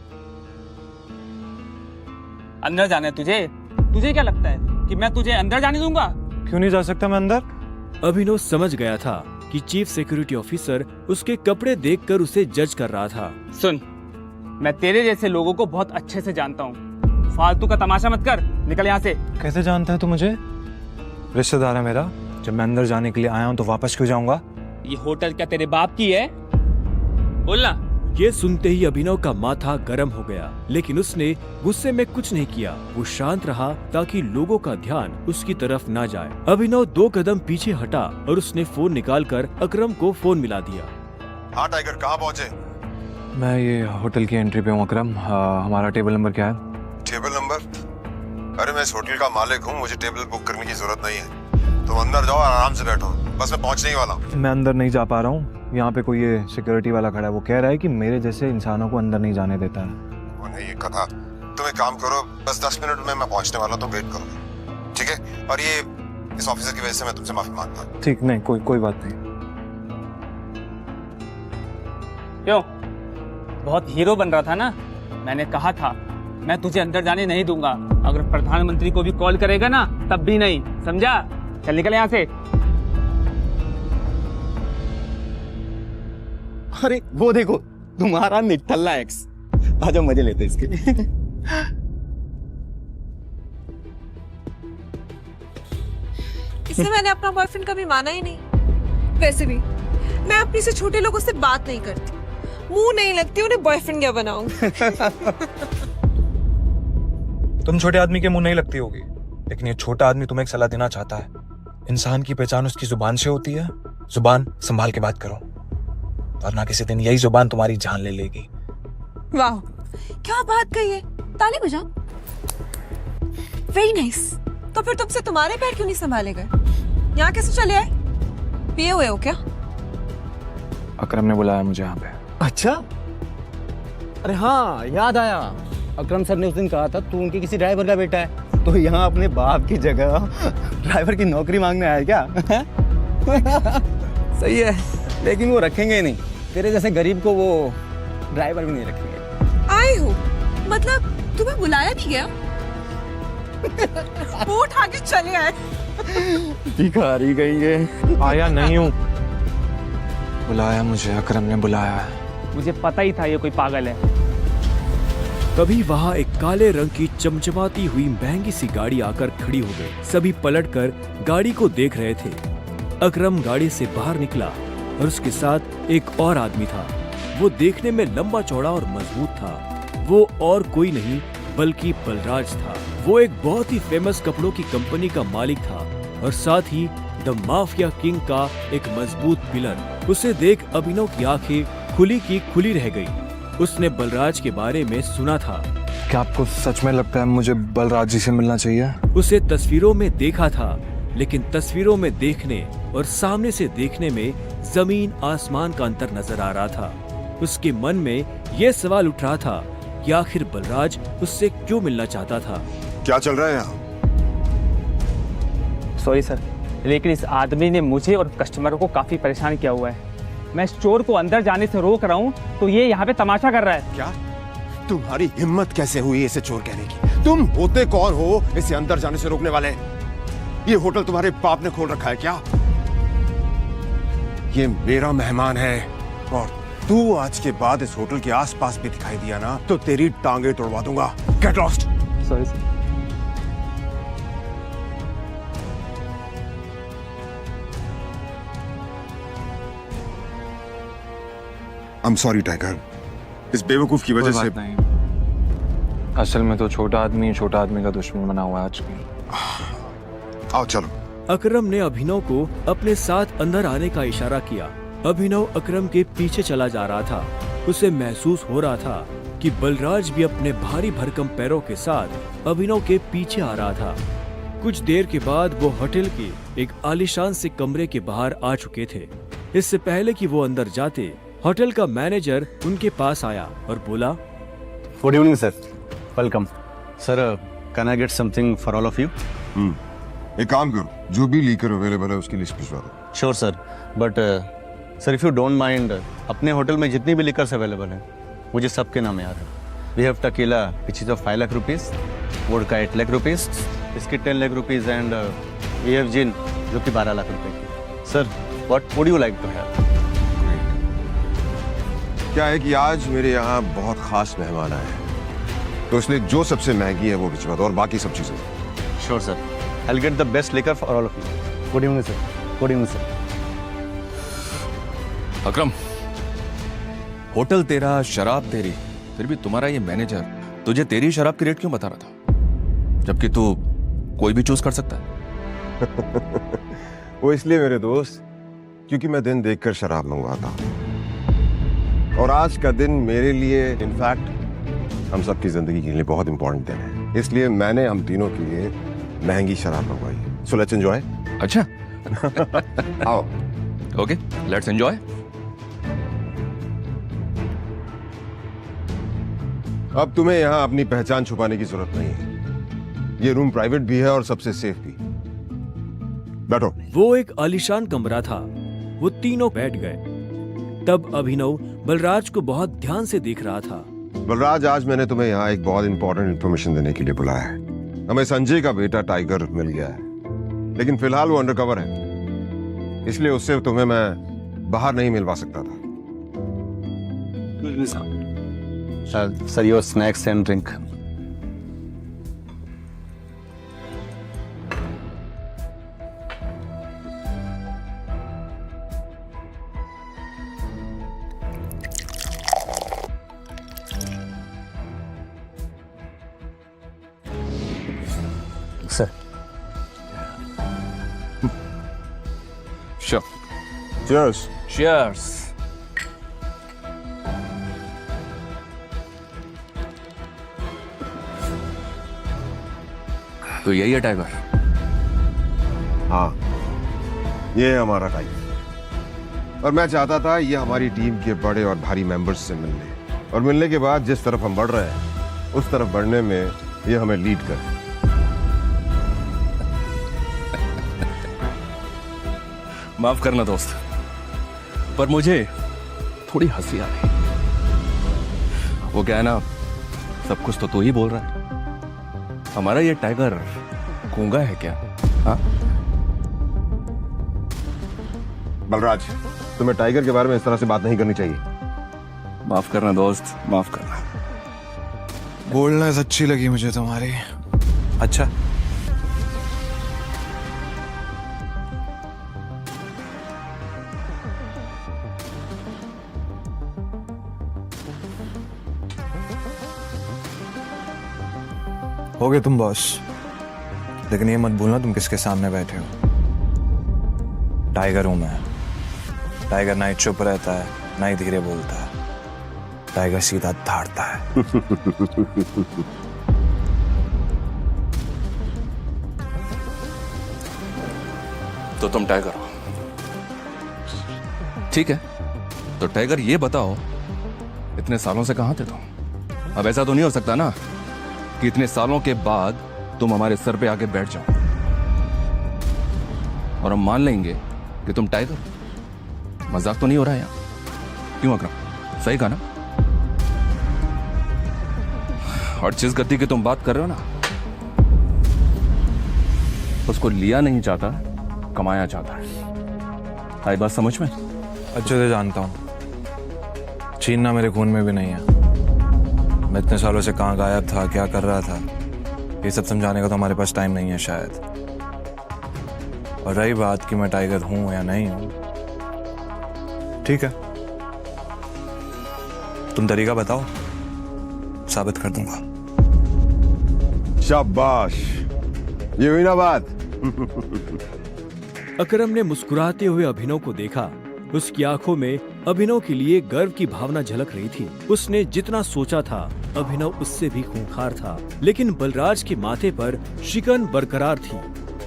अंदर जाना है तुझे? तुझे क्या लगता है कि मैं तुझे अंदर जाने दूंगा? क्यों नहीं जा सकता मैं अंदर? अभिनव समझ गया था कि चीफ सिक्योरिटी ऑफिसर उसके कपड़े देखकर उसे जज कर रहा था। सुन, मैं तेरे जैसे लोगों को बहुत अच्छे से जानता हूँ। फालतू का तमाशा मत कर, निकल यहाँ से। कैसे जानता है तू मुझे? रिश्तेदार है मेरा। जब मैं अंदर जाने के लिए आया हूँ तो वापस क्यों जाऊंगा? ये होटल क्या तेरे बाप की है? बोलना। ये सुनते ही अभिनव का माथा गर्म हो गया, लेकिन उसने गुस्से में कुछ नहीं किया। वो शांत रहा ताकि लोगों का ध्यान उसकी तरफ ना जाए। अभिनव 2 कदम पीछे हटा और उसने फोन निकालकर अकरम को फोन मिला दिया। हाँ टाइगर, कहाँ पहुँचे? मैं ये होटल की एंट्री पे हूँ अकरम। हमारा टेबल नंबर क्या है? Table number? अरे मैं इस होटल का मालिक हूँ, मुझे टेबल बुक करने की जरूरत नहीं है। तुम अंदर जाओ, आराम से बैठो, बस मैं पहुँचने ही वाला हूँ। मैं अंदर नहीं जा पा रहा हूँ। यहाँ पे कोई ये सिक्योरिटी वाला खड़ा है, वो कह रहा है कि मेरे जैसे इंसानों को अंदर नहीं जाने देता है। वो नहीं, ये कथा। तुम एक काम करो, बस 10 मिनट में मैं पहुँचने वाला हूँ, तुम वेट करो, ठीक है? और ये इस ऑफिसर की वजह से मैं तुमसे माफी मांगता हूँ। ठीक, नहीं कोई बात नहीं। क्यों, बहुत हीरो बन रहा था ना? मैंने कहा था मैं तुझे अंदर जाने नहीं दूंगा। अगर प्रधानमंत्री को भी कॉल करेगा ना तब भी नहीं, समझा? चल निकल यहाँ से। अरे वो देखो, तुम्हारा निठल्ला एक्स। आजा मजे लेते इसके। इसे मैंने अपना बॉयफ्रेंड कभी माना ही नहीं। वैसे भी मैं अपनी से छोटे लोगों से बात नहीं करती, मुंह नहीं लगती उन्हें बॉयफ्रेंड क्या बनाऊं। तुम छोटे आदमी के मुंह नहीं लगती होगी, लेकिन ये छोटा आदमी तुम्हें एक सलाह देना चाहता है। इंसान की पहचान उसकी जुबान से होती है। जुबान संभाल के बात करो, वरना किसी दिन यही जुबान तुम्हारी जान ले लेगी। वाह, क्या बात कही है। ताली बजाओ। Very nice. तो फिर तुमसे तुम्हारे पैर क्यों नहीं संभाले गए? यहाँ कैसे चले आए? पिए हुए हो क्या? अकरम ने बुलाया मुझे यहाँ पे। अच्छा, अरे हाँ याद आया, अकरम सर ने उस दिन कहा था तू उनके किसी ड्राइवर का बेटा है, तो यहाँ अपने बाप की जगह ड्राइवर की नौकरी मांगने आया क्या? सही है, लेकिन वो रखेंगे ही नहीं। तेरे जैसे गरीब को वो ड्राइवर भी नहीं रखेंगे। आए हो मतलब तुम्हें बुलाया नहीं गया? वो उठा के चले आए। भिखारी कहेंगे। आया नहीं हूँ, बुलाया मुझे, अकरम ने बुलाया है। मुझे पता ही था ये कोई पागल है। तभी वहाँ एक काले रंग की चमचमाती हुई महंगी सी गाड़ी आकर खड़ी हो गई। सभी पलटकर गाड़ी को देख रहे थे। अकरम गाड़ी से बाहर निकला और उसके साथ एक और आदमी था। वो देखने में लंबा चौड़ा और मजबूत था। वो और कोई नहीं बल्कि बलराज था। वो एक बहुत ही फेमस कपड़ों की कंपनी का मालिक था और साथ ही द माफिया किंग का एक मजबूत पिलर। उसे देख अभिनव की आंखें खुली की खुली रह गई। उसने बलराज के बारे में सुना था। क्या आपको सच में लगता है मुझे बलराज जी से मिलना चाहिए? उसे तस्वीरों में देखा था, लेकिन तस्वीरों में देखने और सामने से देखने में जमीन आसमान का अंतर नजर आ रहा था। उसके मन में यह सवाल उठ रहा था कि आखिर बलराज उससे क्यों मिलना चाहता था। क्या चल रहा है यहाँ? सॉरी सर, लेकिन इस आदमी ने मुझे और कस्टमरों को काफी परेशान किया हुआ है। मैं स्टोर को अंदर जाने से रोक रहा हूँ तो ये यहाँ पे तमाशा कर रहा है। क्या तुम्हारी हिम्मत कैसे हुई इसे चोर कहने की? तुम होते कौन हो इसे अंदर जाने से रोकने वाले? ये होटल तुम्हारे बाप ने खोल रखा है क्या? ये मेरा मेहमान है और तू आज के बाद इस होटल के आसपास भी दिखाई दिया ना तो तेरी टांगे तोड़वा दूंगा। Get lost. Sorry sir. I'm sorry tiger, इस बेवकूफ की वजह से। नहीं, असल में तो छोटा आदमी का दुश्मन बना हुआ है आज भी। आओ चलो। अकरम ने अभिनव को अपने साथ अंदर आने का इशारा किया। अभिनव अकरम के पीछे चला जा रहा था। उसे महसूस हो रहा था कि बलराज भी अपने भारी भरकम पैरों के साथ अभिनव के पीछे आ रहा था। कुछ देर के बाद वो होटल के एक आलीशान से कमरे के बाहर आ चुके थे। इससे पहले कि वो अंदर जाते, होटल का मैनेजर उनके पास आया और बोला, good evening sir, welcome sir, can I get something for all of you? एक काम करो, जो भी लीकर अवेलेबल है उसकी लिस्ट भिजवा दो। Sure sir, but sir if you don't mind, अपने होटल में जितनी भी लिकर्स अवेलेबल हैं मुझे सबके नाम याद है। We have tequila which is of 5 lakh rupees, vodka 8 lakh rupees, इसकी 10 lakh rupees and we have gin जो कि 12 लाख रुपए की। Sir what would you like to have? क्या है कि आज मेरे यहाँ बहुत खास मेहमान आए हैं, तो इसलिए जो सबसे महंगी है वो भिजवा दो और बाकी सब चीजें। Sure sir, I will get the best liquor for all of you. Good evening sir. Good evening sir. Akram, hotel तेरा, शराब तेरी, फिर भी तुम्हारा ये मैनेजर तुझे तेरी शराब की रेट क्यों बता रहा था, जबकि तू कोई भी चूज कर सकता है? वो इसलिए मेरे दोस्त, क्योंकि मैं दिन देखकर शराब मंगवाता हूँ और आज का दिन मेरे लिए, इनफैक्ट हम सबकी जिंदगी के लिए बहुत इंपॉर्टेंट दिन है, इसलिए मैंने हम तीनों के लिए महंगी शराब मंगवाई। So let's enjoy. अच्छा आओ। Okay, let's enjoy. अब तुम्हें यहाँ अपनी पहचान छुपाने की जरूरत नहीं है। ये रूम प्राइवेट भी है और सबसे सेफ भी। बैठो। वो एक आलीशान कमरा था। वो तीनों बैठ गए। तब अभिनव बलराज को बहुत ध्यान से देख रहा था। बलराज, आज मैंने तुम्हें यहाँ एक बहुत इंपॉर्टेंट इन्फॉर्मेशन देने के लिए बुलाया है। हमें संजय का बेटा टाइगर मिल गया है, लेकिन फिलहाल वो अंडरकवर है, इसलिए उससे तुम्हें मैं बाहर नहीं मिलवा सकता था। Sir your snacks and drink. Sir Sure. Cheers. Cheers. तो यही है टाइगर? हाँ, ये है हमारा टाइगर और मैं चाहता था ये हमारी टीम के बड़े और भारी मेंबर्स से मिलने, और मिलने के बाद जिस तरफ हम बढ़ रहे हैं उस तरफ बढ़ने में ये हमें लीड करे। माफ करना दोस्त, पर मुझे थोड़ी हंसी आ रही। वो क्या है ना, सब कुछ तो तू ही बोल रहा है। हमारा ये टाइगर गूंगा है क्या? हाँ? बलराज, तुम्हें टाइगर के बारे में इस तरह से बात नहीं करनी चाहिए। माफ करना दोस्त, माफ करना। बोलना अच्छी लगी मुझे तुम्हारी। अच्छा, हो गए तुम बॉस, लेकिन ये मत भूलना तुम किसके सामने बैठे हो। टाइगर हूं मैं। टाइगर ना ही चुप रहता है, ना ही धीरे बोलता है। टाइगर सीधा धाड़ता है। तो तुम टाइगर हो, ठीक है? तो टाइगर ये बताओ, इतने सालों से कहां थे तुम? अब ऐसा तो नहीं हो सकता ना कि इतने सालों के बाद तुम हमारे सर पे आके बैठ जाओ और हम मान लेंगे कि तुम टाइगर हो। मजाक तो नहीं हो रहा है यहाँ? क्यों अकरम, सही कहा ना? और जिस गति की तुम बात कर रहे हो ना, उसको लिया नहीं जाता, कमाया जाता है। आई बात समझ में? अच्छे से जानता हूँ, छीनना मेरे खून में भी नहीं है। मैं इतने सालों से कहाँ गायब था, क्या कर रहा था, ये सब समझाने का तो हमारे पास टाइम नहीं है शायद। और रही बात कि मैं टाइगर हूं या नहीं हूं, ठीक है, तुम तरीका बताओ, साबित कर दूंगा। शाबाश, ये हुई ना बात। अकरम ने मुस्कुराते हुए अभिनव को देखा। उसकी आंखों में अभिनव के लिए गर्व की भावना झलक रही थी। उसने जितना सोचा था, अभिनव उससे भी खूंखार था, लेकिन बलराज के माथे पर शिकन बरकरार थी।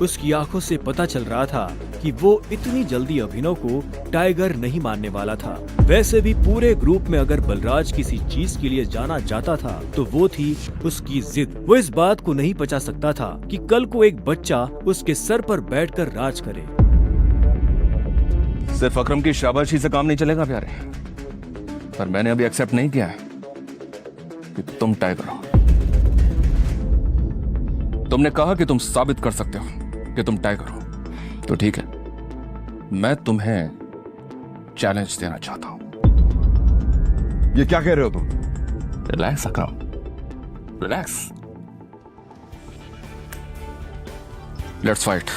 उसकी आंखों से पता चल रहा था कि वो इतनी जल्दी अभिनव को टाइगर नहीं मानने वाला था। वैसे भी पूरे ग्रुप में अगर बलराज किसी चीज के लिए जाना जाता था तो वो थी उसकी जिद। वो इस बात को नहीं पचा सकता था कि कल को एक बच्चा उसके सर पर बैठकर राज करे। सिर्फ अकरम की शाबाशी से काम नहीं चलेगा प्यारे, पर मैंने अभी एक्सेप्ट नहीं किया है कि तुम टाइगर हो। तुमने कहा कि तुम साबित कर सकते हो कि तुम टाइगर हो, तो ठीक है, मैं तुम्हें चैलेंज देना चाहता हूं। ये क्या कह रहे हो तुम? Relax Akram, relax. Let's fight,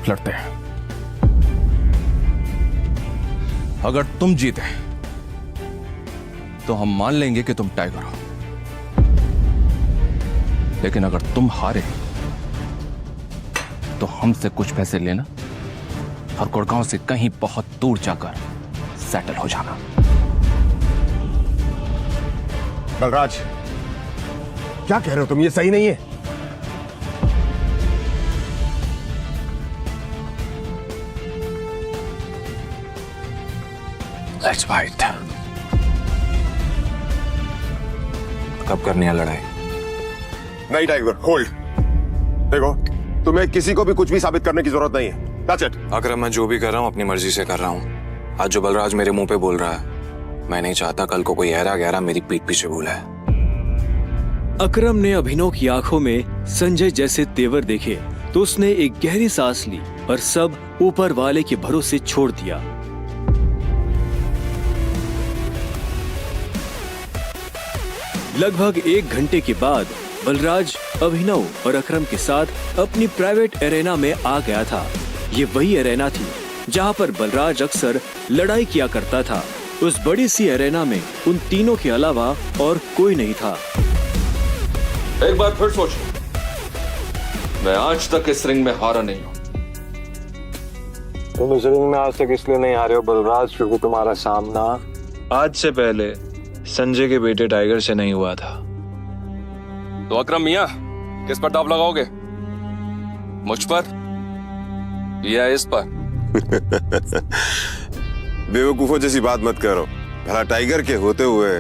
लड़ते हैं। अगर तुम जीते तो हम मान लेंगे कि तुम टाइगर हो, लेकिन अगर तुम हारे तो हमसे कुछ पैसे लेना और गुड़गांव से कहीं बहुत दूर जाकर सेटल हो जाना। बलराज, क्या कह रहे हो तुम? ये सही नहीं है। Let's fight. कब करनी है लड़ाई? नहीं टाइगर, होल्ड। देखो, तुम्हें किसी को भी कुछ भी साबित करने की जरूरत नहीं है। That's it. अगर मैं जो भी कर रहा हूँ अपनी मर्जी से कर रहा हूँ। आज जो बलराज मेरे मुंह पे बोल रहा है, मैं नहीं चाहता कल को कोई गहरा गहरा मेरी पीठ पीछे बोला है। अकरम ने अभिनव की आंखों में संजय जैसे तेवर देखे तो उसने एक गहरी सांस ली और सब ऊपर वाले के भरोसे छोड़ दिया। लगभग 1 घंटे के बाद बलराज अभिनव और अकरम के साथ अपनी प्राइवेट एरेना में आ गया था। ये वही एरेना थी जहां पर बलराज अक्सर लड़ाई किया करता था। उस बड़ी सी एरेना में उन तीनों के अलावा और कोई नहीं था। एक बार फिर सोचो, मैं आज तक इस रिंग में हारा नहीं हूं। तुम इस रिंग में आज तक इसलिए नहीं हारे हो बलराज, क्योंकि तुम्हारा सामना आज से पहले संजय के बेटे टाइगर से नहीं हुआ था। तो अकरम मियां, किस पर दांव लगाओगे? मुझ पर या इस पर? बेवकूफों जैसी बात मत करो। भला टाइगर के होते हुए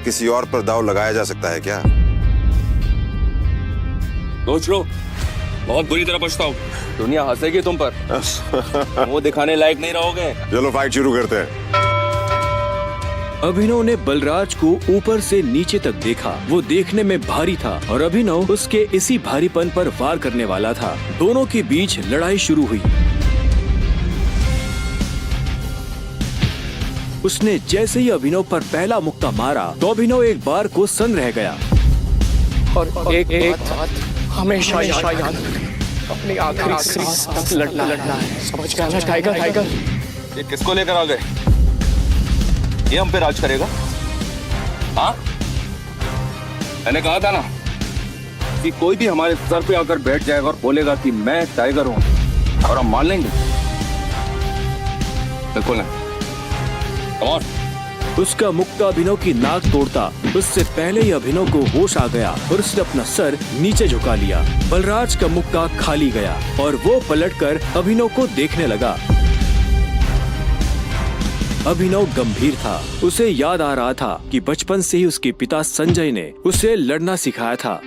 किसी और पर दांव लगाया जा सकता है क्या? सोच लो, बहुत बुरी तरह पछताओ। दुनिया हंसेगी तुम पर। मुंह दिखाने लायक नहीं रहोगे। चलो फाइट शुरू करते हैं। अभिनव ने बलराज को ऊपर से नीचे तक देखा। वो देखने में भारी था और अभिनव उसके इसी भारीपन पर वार करने वाला था। दोनों के बीच लड़ाई शुरू हुई। उसने जैसे ही अभिनव पर पहला मुक्का मारा तो अभिनव एक बार को सन्न रह गया। और एक बात हमेशा याद, अपनी आखिरी सांस तक लड़ना है। समझ गया ना टाइगर? ये किसको लेकर आ गए? ये हम पे राज करेगा? हाँ, मैंने कहा था ना कि कोई भी हमारे सर पे आकर बैठ जाएगा और बोलेगा कि मैं टाइगर हूं, और हम मान लेंगे? बिल्कुल नहीं। उसका मुक्का अभिनव की नाक तोड़ता। उससे पहले ही अभिनव को होश आ गया और उसने अपना सर नीचे झुका लिया। बलराज का मुक्का खाली गया और वो पलटकर अभिनव को देखने लगा। अभिनव गंभीर था। उसे याद आ रहा था कि बचपन से ही उसके पिता संजय ने उसे लड़ना सिखाया था।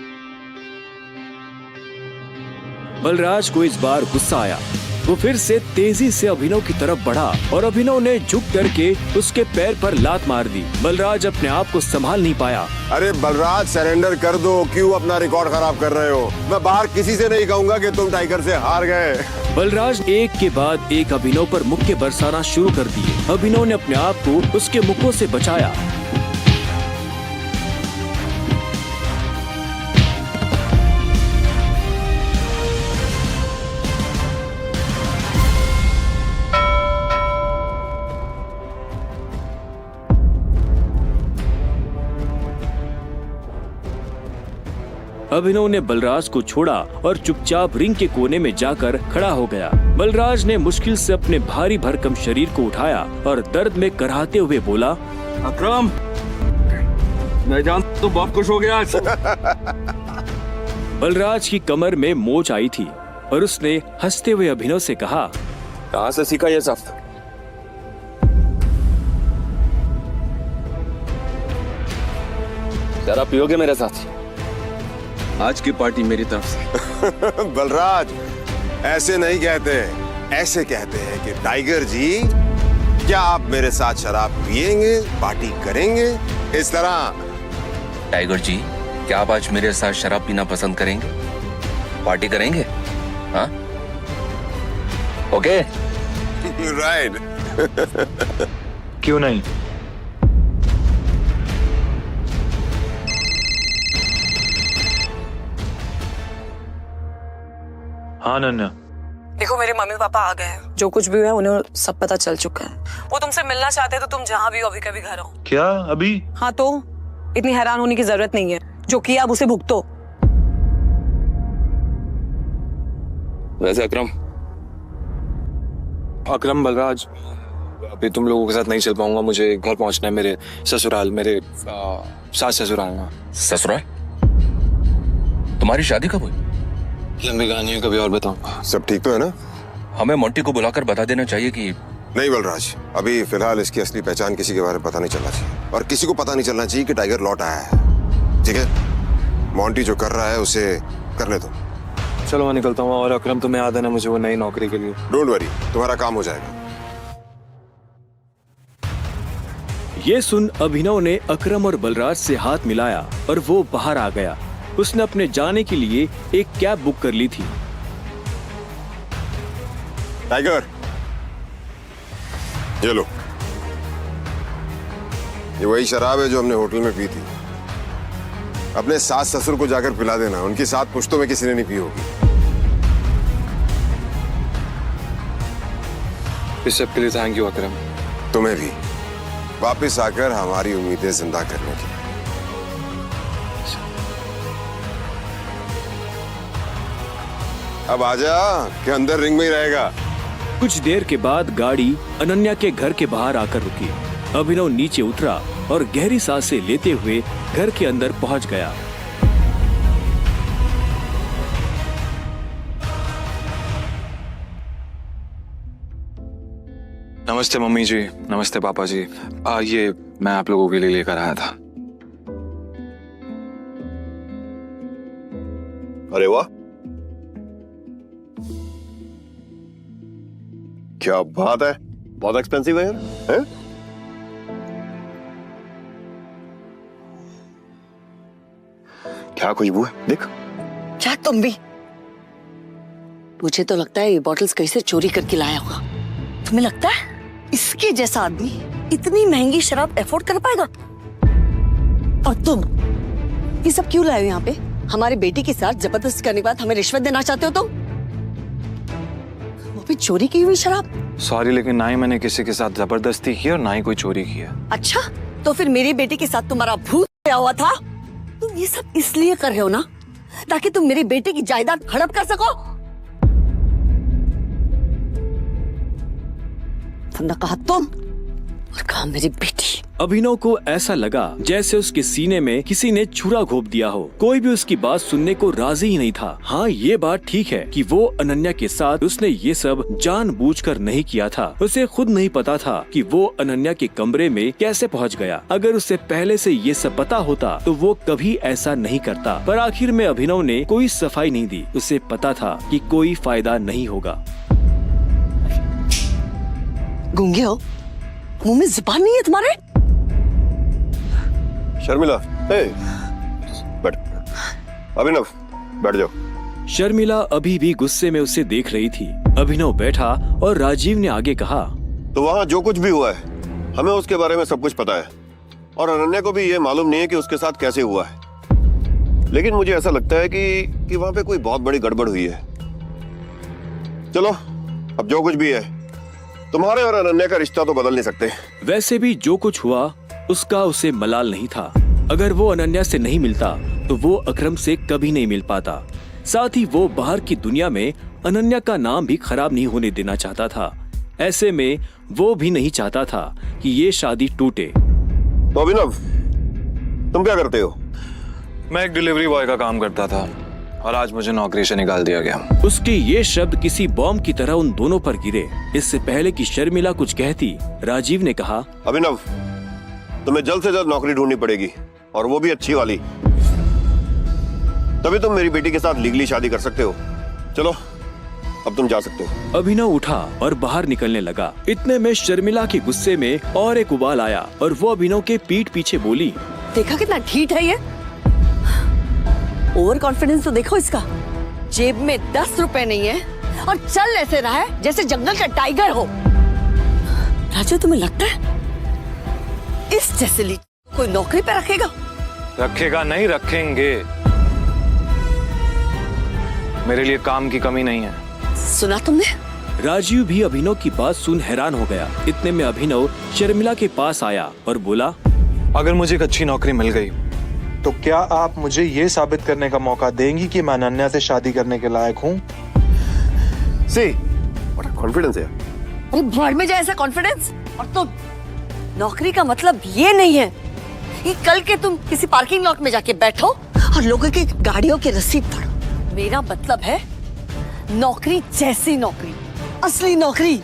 बलराज को इस बार गुस्सा आया। वो फिर से तेजी से अभिनव की तरफ बढ़ा और अभिनव ने झुक करके उसके पैर पर लात मार दी। बलराज अपने आप को संभाल नहीं पाया। अरे बलराज, सरेंडर कर दो, क्यों अपना रिकॉर्ड खराब कर रहे हो? मैं बाहर किसी से नहीं कहूंगा कि तुम टाइगर से हार गए। बलराज एक के बाद एक अभिनव पर मुक्के बरसाना शुरू कर दिए। अभिनव ने अपने आप को उसके मुक्कों से बचाया। अभिनव ने बलराज को छोड़ा और चुपचाप रिंग के कोने में जाकर खड़ा हो गया। बलराज ने मुश्किल से अपने भारी भरकम शरीर को उठाया और दर्द में कराहते हुए बोला, अकरम, मैं जानता तो बहुत खुश हो गया आज। बलराज की कमर में मोच आई थी और उसने हंसते हुए अभिनव से कहा, कहाँ से सीखा ये सब? जरा पियोगे मेरे साथ? आज की पार्टी मेरी तरफ से। बलराज, ऐसे नहीं कहते, ऐसे कहते हैं कि टाइगर जी, क्या आप मेरे साथ शराब पिएंगे, पार्टी करेंगे? इस तरह। टाइगर जी, क्या आप आज मेरे साथ शराब पीना पसंद करेंगे, पार्टी करेंगे? हाँ, ओके? राइट। क्यों नहीं? हाँ नन्ना। देखो, मेरे मम्मी पापा आ गए हैं। जो कुछ भी हुआ है उन्हें सब पता चल चुका है। वो तुमसे मिलना चाहते हैं तो तुम जहाँ भी हो अभी कभी घर आओ। क्या अभी? हाँ, तो इतनी हैरान होने की जरूरत नहीं है। जो किया अब उसे भुगतो। वैसे अकरम, बलराज, अभी तुम लोगों के साथ नहीं चल पाऊंगा। मुझे घर पहुंचना है, मेरे ससुराल, मेरे सास ससुराल में। ससुराल? तुम्हारी शादी कब हुई? लंबी कहानी है, कभी और बताऊंगा। सब ठीक तो है ना? हमें मोंटी को बुलाकर बता देना चाहिए कि नहीं बलराज, अभी फिलहाल इसकी असली पहचान किसी के बारे में पता नहीं चलना चाहिए, और किसी को पता नहीं चलना चाहिए कि टाइगर लौट आया है। ठीक है? मोंटी जो कर रहा है उसे करने दो। चलो मैं निकलता हूँ, और अकरम तुम्हें याद है ना मुझे वो नई नौकरी के लिए। डोंट वरी, तुम्हारा काम हो जाएगा। ये सुन अभिनव ने अकरम और बलराज से हाथ मिलाया और वो बाहर आ गया। उसने अपने जाने के लिए एक कैब बुक कर ली थी। टाइगर, ये लो, ये वही शराब है जो हमने होटल में पी थी। अपने सास ससुर को जाकर पिला देना, उनकी 7 पुश्तों में किसी ने नहीं पी होगी। इस सब के लिए थैंक यू अकरम। तुम्हें भी वापस आकर हमारी उम्मीदें जिंदा करने की। अब आजा, कि अंदर रिंग में ही रहेगा। कुछ देर के बाद गाड़ी अनन्या के घर के बाहर आकर रुकी। अभिनव नीचे उतरा और गहरी सांसें लेते हुए घर के अंदर पहुंच गया। नमस्ते मम्मी जी, नमस्ते पापा जी। ये मैं आप लोगों के लिए लेकर आया था। अरे वाह, क्या बात है, बहुत एक्सपेंसिव है यार। हैं? क्या खुशबू है, देख। क्या तुम भी? मुझे तो लगता है ये बॉटल्स कहीं से चोरी करके लाया होगा। तुम्हें लगता है इसके जैसा आदमी इतनी महंगी शराब अफोर्ड कर पाएगा? और तुम ये सब क्यों लाए हो यहाँ पे? हमारे बेटी के साथ जबरदस्ती करने के बाद हमें रिश्वत देना चाहते हो तुम? वो भी चोरी की हुई शराब? सॉरी, लेकिन ना ही मैंने किसी के साथ जबरदस्ती की और ना ही कोई चोरी की है। अच्छा, तो फिर मेरी बेटी के साथ तुम्हारा भूत आया हुआ था? तुम ये सब इसलिए कर रहे हो ना ताकि तुम मेरी बेटी की जायदाद हड़प कर सको? तुमने कहा तुम और कहा मेरी बेटी। अभिनव को ऐसा लगा जैसे उसके सीने में किसी ने छुरा घोंप दिया हो। कोई भी उसकी बात सुनने को राजी ही नहीं था। हाँ, ये बात ठीक है कि वो अनन्या के साथ उसने ये सब जानबूझकर नहीं किया था। उसे खुद नहीं पता था कि वो अनन्या के कमरे में कैसे पहुंच गया। अगर उसे पहले से ये सब पता होता तो वो कभी ऐसा नहीं करता। पर आखिर में अभिनव ने कोई सफाई नहीं दी। उसे पता था कि कोई फायदा नहीं होगा। गूंगे हो? मुंह में जुबान नहीं है तुम्हारे? शर्मिला, बैठ। अभिनव, बैठ जाओ। शर्मिला अभी भी गुस्से में उसे देख रही थी। अभिनव बैठा और राजीव ने आगे कहा, तो वहां जो कुछ भी हुआ है हमें उसके बारे में सब कुछ पता है और अनन्या को भी ये मालूम नहीं है कि उसके साथ कैसे हुआ है। लेकिन मुझे ऐसा लगता है कि वहां पे कोई बहुत बड़ी गड़बड़ हुई है। चलो, अब जो कुछ भी है, तुम्हारे और अनन्या का रिश्ता तो बदल नहीं सकते। वैसे भी जो कुछ हुआ उसका उसे मलाल नहीं था। अगर वो अनन्या से नहीं मिलता तो वो अकरम से कभी नहीं मिल पाता। साथ ही वो बाहर की दुनिया में अनन्या का नाम भी खराब नहीं होने देना चाहता था। ऐसे में वो भी नहीं चाहता था कि ये शादी टूटे। तो अभिनव, तुम क्या करते हो? मैं एक डिलीवरी बॉय का काम करता था और आज मुझे नौकरी से निकाल दिया गया। उसके ये शब्द किसी बॉम्ब की तरह उन दोनों पर गिरे। इससे पहले कि शर्मिला कुछ कहती, राजीव ने कहा, अभिनव, तुम्हें जल्द से जल्द नौकरी ढूंढनी पड़ेगी और वो भी अच्छी वाली। तभी तुम मेरी बेटी के साथ लीगली शादी कर सकते हो। चलो, अब तुम जा सकते हो। अभिनव उठा और बाहर निकलने लगा। इतने में शर्मिला के गुस्से में और एक उबाल आया और वो अभिनव के पीठ पीछे बोली, देखा कितना ढीठ है ये? ओवर कॉन्फिडेंस तो देखो इसका। जेब में 10 रुपए नहीं है और चल ऐसे रहा है जैसे जंगल का टाइगर हो। राजू, तुम्हें लगता है इस जैसे ली कोई नौकरी पे रखेगा? रखेगा नहीं, रखेंगे। मेरे लिए काम की कमी नहीं है। सुना तुमने? राजीव भी अभिनव की बात सुन हैरान हो गया। इतने में अभिनव शर्मिला के पास आया और बोला, अगर मुझे एक अच्छी नौकरी मिल गई तो क्या आप मुझे ये साबित करने का मौका देंगी कि मैं अनन्या से शादी करने के लायक हूँ? सी, व्हाट अ कॉन्फिडेंस है। अरे भाड़ में जाए ऐसा कॉन्फिडेंस। और तो नौकरी का मतलब ये नहीं है कि कल के तुम किसी पार्किंग लॉट में जाके बैठो और लोगों की गाड़ियों की रसीद पढ़ो। मेरा मतलब है नौकरी जैसी नौकरी, असली नौकरी,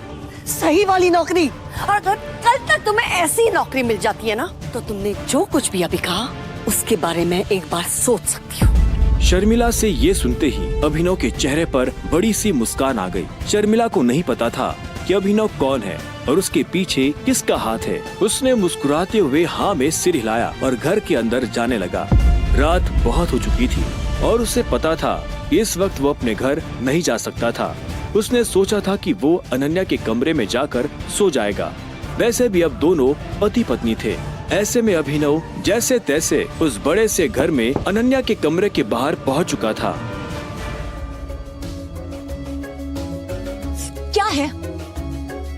सही वाली नौकरी। और अगर कल तक तुम्हें ऐसी नौकरी मिल जाती है ना, तो तुमने जो कुछ भी अभी कहा उसके बारे में एक बार सोच सकती हो। शर्मिला से ये सुनते ही अभिनव के चेहरे पर बड़ी सी मुस्कान आ गई। शर्मिला को नहीं पता था कि अभिनव कौन है और उसके पीछे किसका हाथ है। उसने मुस्कुराते हुए हाँ में सिर हिलाया और घर के अंदर जाने लगा। रात बहुत हो चुकी थी और उसे पता था इस वक्त वो अपने घर नहीं जा सकता था। उसने सोचा था कि वो अनन्या के कमरे में जाकर सो जाएगा। वैसे भी अब दोनों पति पत्नी थे। ऐसे में अभिनव जैसे तैसे उस बड़े से घर में अनन्या के कमरे के बाहर पहुंच चुका था। क्या है?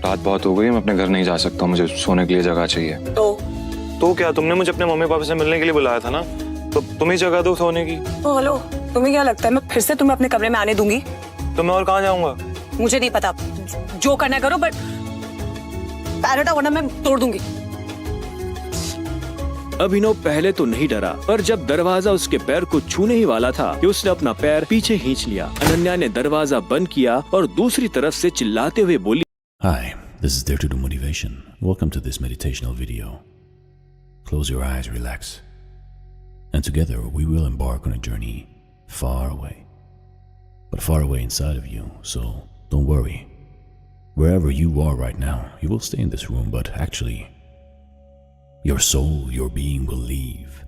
रात बहुत हो गई, मैं अपने घर नहीं जा सकता, मुझे सोने के लिए जगह चाहिए। तो क्या, तुमने मुझे अपने मम्मी पापा से मिलने के लिए बुलाया था ना, तो तुम ही जगह दो सोने की। हेलो, तुम्हें क्या लगता है मैं फिर से तुम्हें अपने कमरे में आने दूंगी? तो मैं और कहाँ जाऊंगा? मुझे नहीं पता, जो करना करो, बट पैर हटाओ वरना मैं तोड़ दूंगी। अभिनव पहले तो नहीं डरा, पर जब दरवाजा उसके पैर को छूने ही वाला था कि उसने अपना पैर पीछे खींच लिया। अनन्या ने दरवाजा बंद किया और दूसरी तरफ से चिल्लाते हुए बोली, Hi, this is Dare to Do Motivation. Welcome to this meditational video. Close your eyes, relax. And together we will embark on a journey far away. But far away inside of you, so don't worry. Wherever you are right now, you will stay in this room, but actually, your soul, your being will leave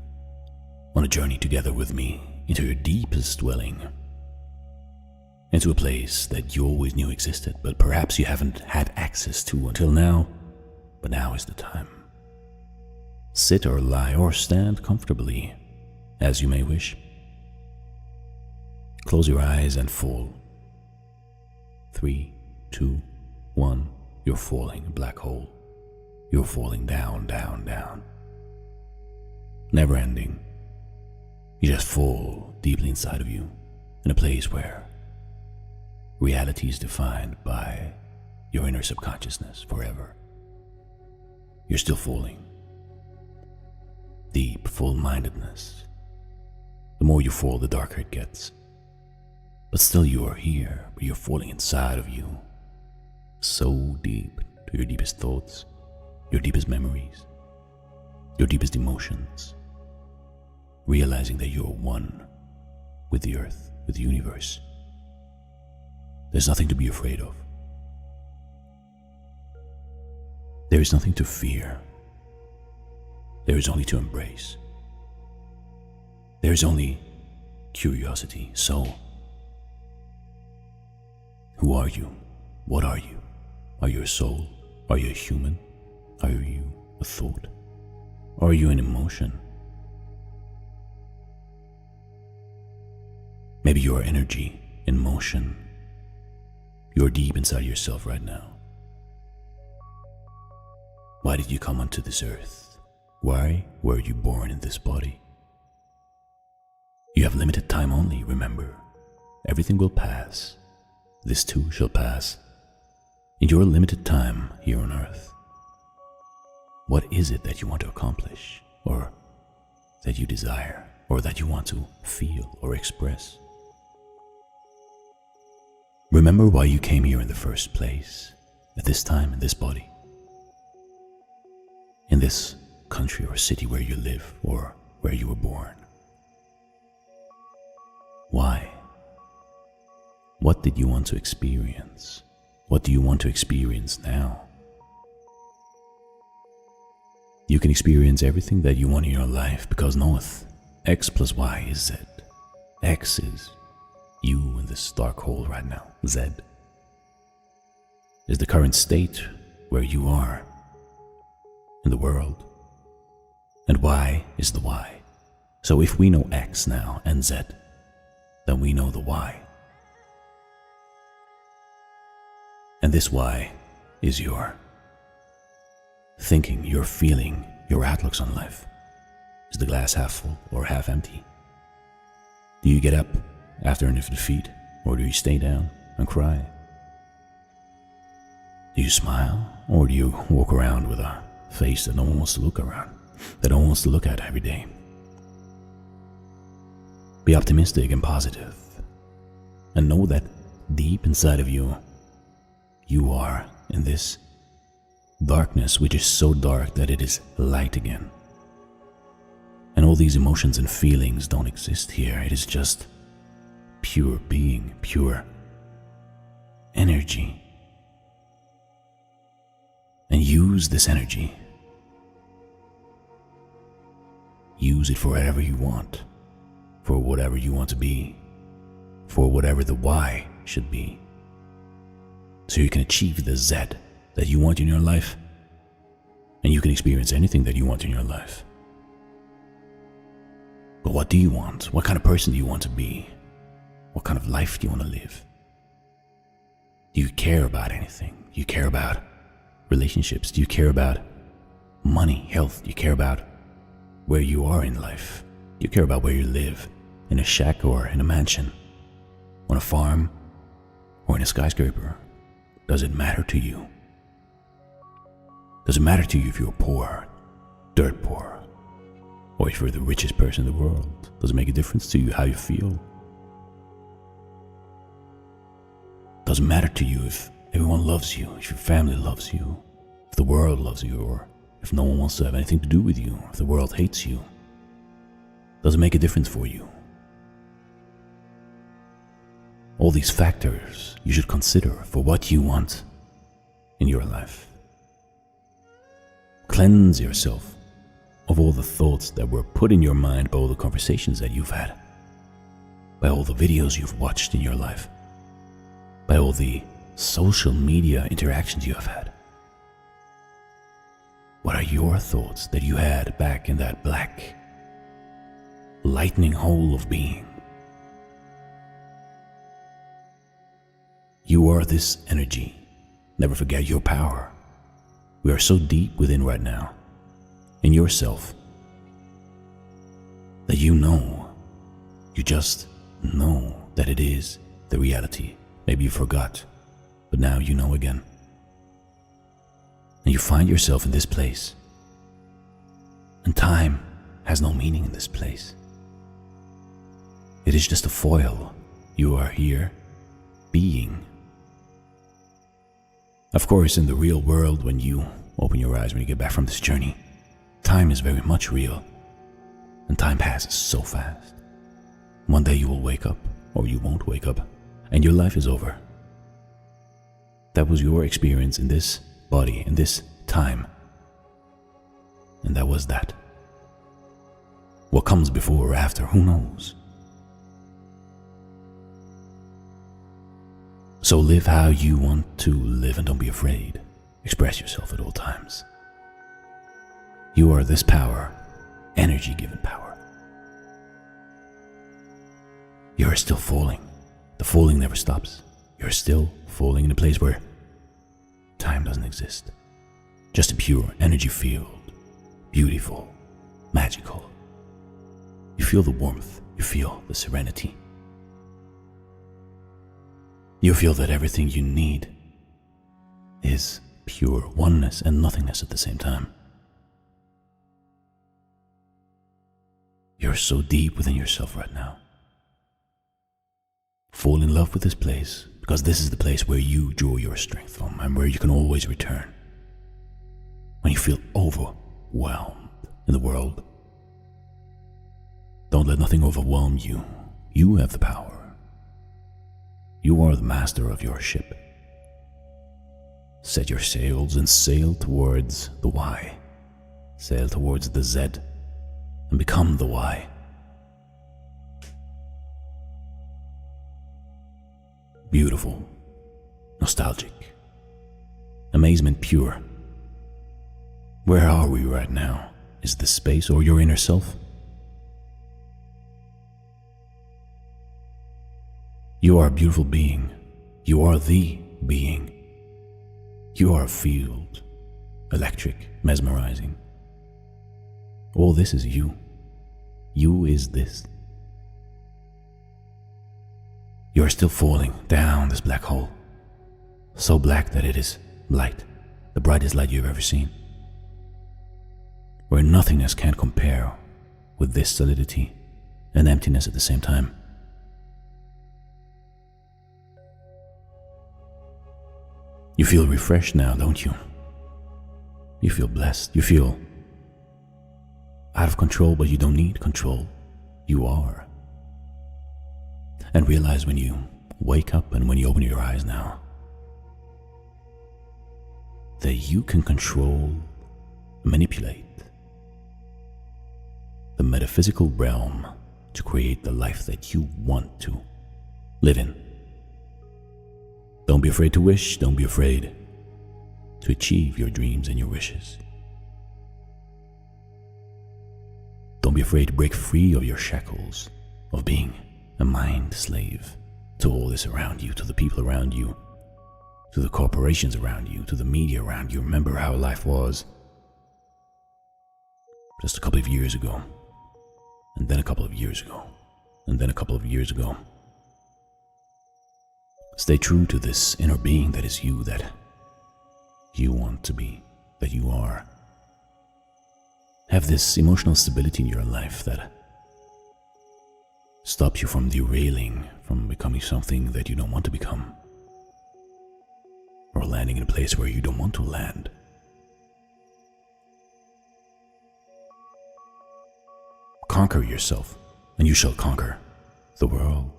on a journey together with me into your deepest dwelling. Into a place that you always knew existed, but perhaps you haven't had access to until now. But now is the time. Sit or lie or stand comfortably, as you may wish. Close your eyes and fall. 3, 2, 1. You're falling, black hole. You're falling down, down, down. Never ending. You just fall deeply inside of you, in a place where reality is defined by your inner subconsciousness forever. You're still falling. Deep, full-mindedness. The more you fall, the darker it gets. But still you are here, but you're falling inside of you. So deep to your deepest thoughts, your deepest memories, your deepest emotions. Realizing that you're one with the earth, with the universe. There's nothing to be afraid of. There is nothing to fear. There is only to embrace. There is only curiosity. So, who are you? What are you? Are you a soul? Are you a human? Are you a thought? Are you an emotion? Maybe you are energy in motion. You're deep inside yourself right now. Why did you come onto this earth? Why were you born in this body? You have limited time only, remember. Everything will pass. This too shall pass. In your limited time here on earth, what is it that you want to accomplish, or that you desire, or that you want to feel or express? Remember why you came here in the first place, at this time, in this body, in this country or city where you live or where you were born. Why? What did you want to experience? What do you want to experience now? You can experience everything that you want in your life because knoweth X plus Y is Z. X is you in this dark hole right now. Z is the current state where you are in the world. And Y is the Y. So if we know X now and Z, then we know the Y. And this Y is your thinking, your feeling, your outlooks on life. Is the glass half full or half empty? Do you get up after an defeat, or do you stay down and cry? Do you smile, or do you walk around with a face that no one wants to look around, that no one wants to look at every day? Be optimistic and positive, and know that deep inside of you, you are in this darkness which is so dark that it is light again. And all these emotions and feelings don't exist here. It is just pure being, pure energy. And use this energy. Use it for whatever you want, for whatever you want to be, for whatever the why should be. So you can achieve the Z that you want in your life, and you can experience anything that you want in your life. But what do you want? What kind of person do you want to be? What kind of life do you want to live? Do you care about anything? Do you care about relationships? Do you care about money, health? Do you care about where you are in life? Do you care about where you live? In a shack or in a mansion? On a farm? Or in a skyscraper? Does it matter to you? Does it matter to you if you're poor, dirt poor, or if you're the richest person in the world? Does it make a difference to you how you feel? Does it matter to you if everyone loves you, if your family loves you, if the world loves you, or if no one wants to have anything to do with you, if the world hates you? Does it make a difference for you? All these factors you should consider for what you want in your life. Cleanse yourself of all the thoughts that were put in your mind by all the conversations that you've had, by all the videos you've watched in your life, by all the social media interactions you have had. What are your thoughts that you had back in that black, lightning hole of being? You are this energy. Never forget your power. We are so deep within right now, in yourself, that you know, you just know that it is the reality. Maybe you forgot, but now you know again. And you find yourself in this place. And time has no meaning in this place. It is just a foil. You are here, being. Of course, in the real world, when you open your eyes, when you get back from this journey, time is very much real. And time passes so fast. One day you will wake up, or you won't wake up, and your life is over. That was your experience in this body, in this time. time. And that was that. What comes before or after, who knows? So live how you want to live and don't be afraid. Express yourself at all times. You are this power, energy-given power. You are still falling. The falling never stops. You're still falling in a place where time doesn't exist. Just a pure energy field. Beautiful. Magical. You feel the warmth. You feel the serenity. You feel that everything you need is pure oneness and nothingness at the same time. You're so deep within yourself right now. Fall in love with this place, because this is the place where you draw your strength from and where you can always return. When you feel overwhelmed in the world, don't let nothing overwhelm you. You have the power. You are the master of your ship. Set your sails and sail towards the Y. Sail towards the Z and become the Y. Beautiful, nostalgic, amazement pure. Where are we right now? Is this space or your inner self? You are a beautiful being. You are the being. You are a field, electric, mesmerizing. All this is you. You is this. You are still falling down this black hole, so black that it is light, the brightest light you've ever seen, where nothingness can compare with this solidity and emptiness at the same time. You feel refreshed now, don't you? You feel blessed. You feel out of control, but you don't need control. You are. And realize when you wake up and when you open your eyes now that you can control, manipulate the metaphysical realm to create the life that you want to live in. Don't be afraid to wish. Don't be afraid to achieve your dreams and your wishes. Don't be afraid to break free of your shackles of being a mind slave to all this around you, to the people around you, to the corporations around you, to the media around you. Remember how life was just a couple of years ago, and then a couple of years ago, and then a couple of years ago. Stay true to this inner being that is you, that you want to be, that you are. Have this emotional stability in your life that stops you from derailing, from becoming something that you don't want to become, or landing in a place where you don't want to land. Conquer yourself, and you shall conquer the world.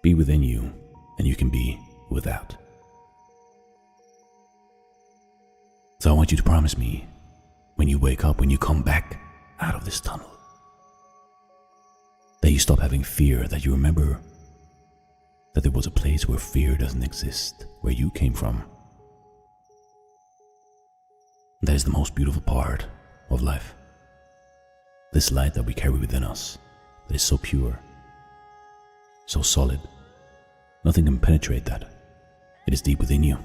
Be within you, and you can be without. So I want you to promise me, when you wake up, when you come back out of this tunnel, that you stop having fear, that you remember that there was a place where fear doesn't exist, where you came from. That is the most beautiful part of life. This light that we carry within us, that is so pure, so solid. Nothing can penetrate that. It is deep within you.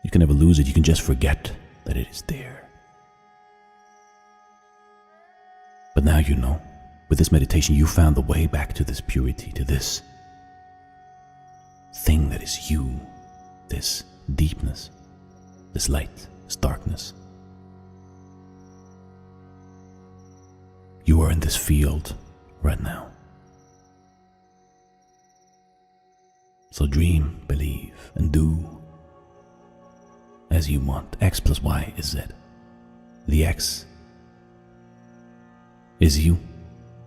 You can never lose it. You can just forget that it is there. But now you know. With this meditation, you found the way back to this purity, to this thing that is you, this deepness, this light, this darkness. You are in this field right now. So dream, believe, and do as you want. X plus Y is Z. The X is you.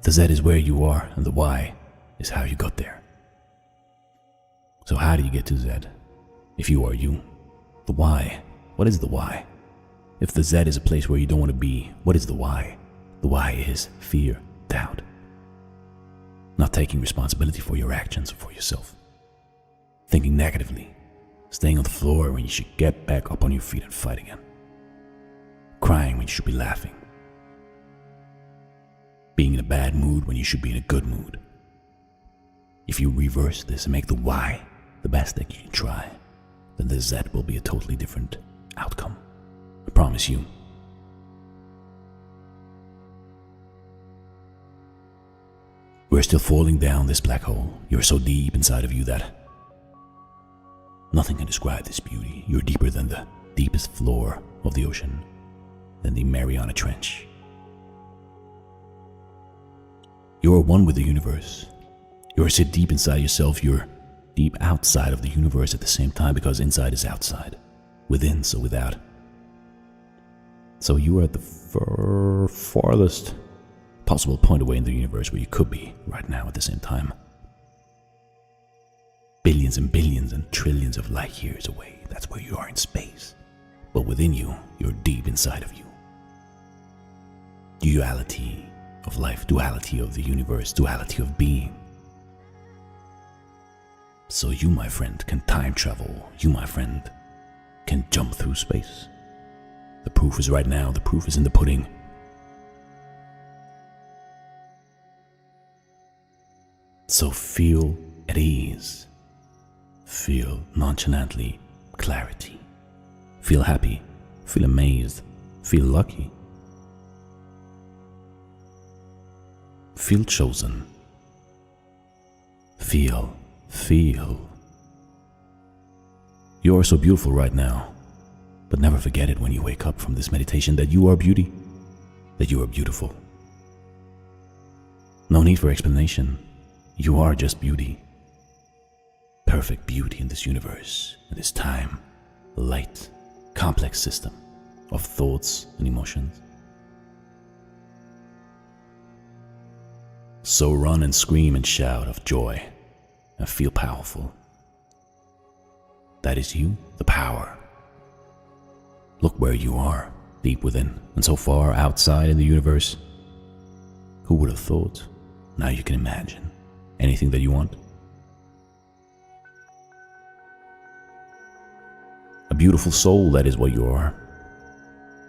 The Z is where you are, and the Y is how you got there. So how do you get to Z? If you are you, the Y What is the why? If the Z is a place where you don't want to be, what is the why? The why is fear, doubt. Not taking responsibility for your actions or for yourself. Thinking negatively. Staying on the floor when you should get back up on your feet and fight again. Crying when you should be laughing. Being in a bad mood when you should be in a good mood. If you reverse this and make the why the best that you can try, then the Z will be a totally different outcome. I promise you. We're still falling down this black hole. You're so deep inside of you that nothing can describe this beauty. You're deeper than the deepest floor of the ocean, than the Mariana Trench. You're one with the universe. You're so deep inside yourself, you're deep outside of the universe at the same time, because inside is outside. Within, so without. So you are at the farthest possible point away in the universe where you could be right now at the same time. Billions and billions and trillions of light years away. That's where you are in space. But within you, you're deep inside of you. Duality of life, duality of the universe, duality of being. So you, my friend, can time travel. You, my friend, can jump through space. The proof is right now. The proof is in the pudding. So feel at ease. Feel nonchalantly clarity. Feel happy. Feel amazed. Feel lucky. Feel chosen. Feel. You are so beautiful right now, but never forget it when you wake up from this meditation that you are beauty, that you are beautiful. No need for explanation. You are just beauty. Perfect beauty in this universe, in this time, light, complex system of thoughts and emotions. So run and scream and shout of joy and feel powerful. That is you, the power. Look where you are, deep within, and so far outside in the universe. Who would have thought? Now you can imagine anything that you want. A beautiful soul, that is what you are.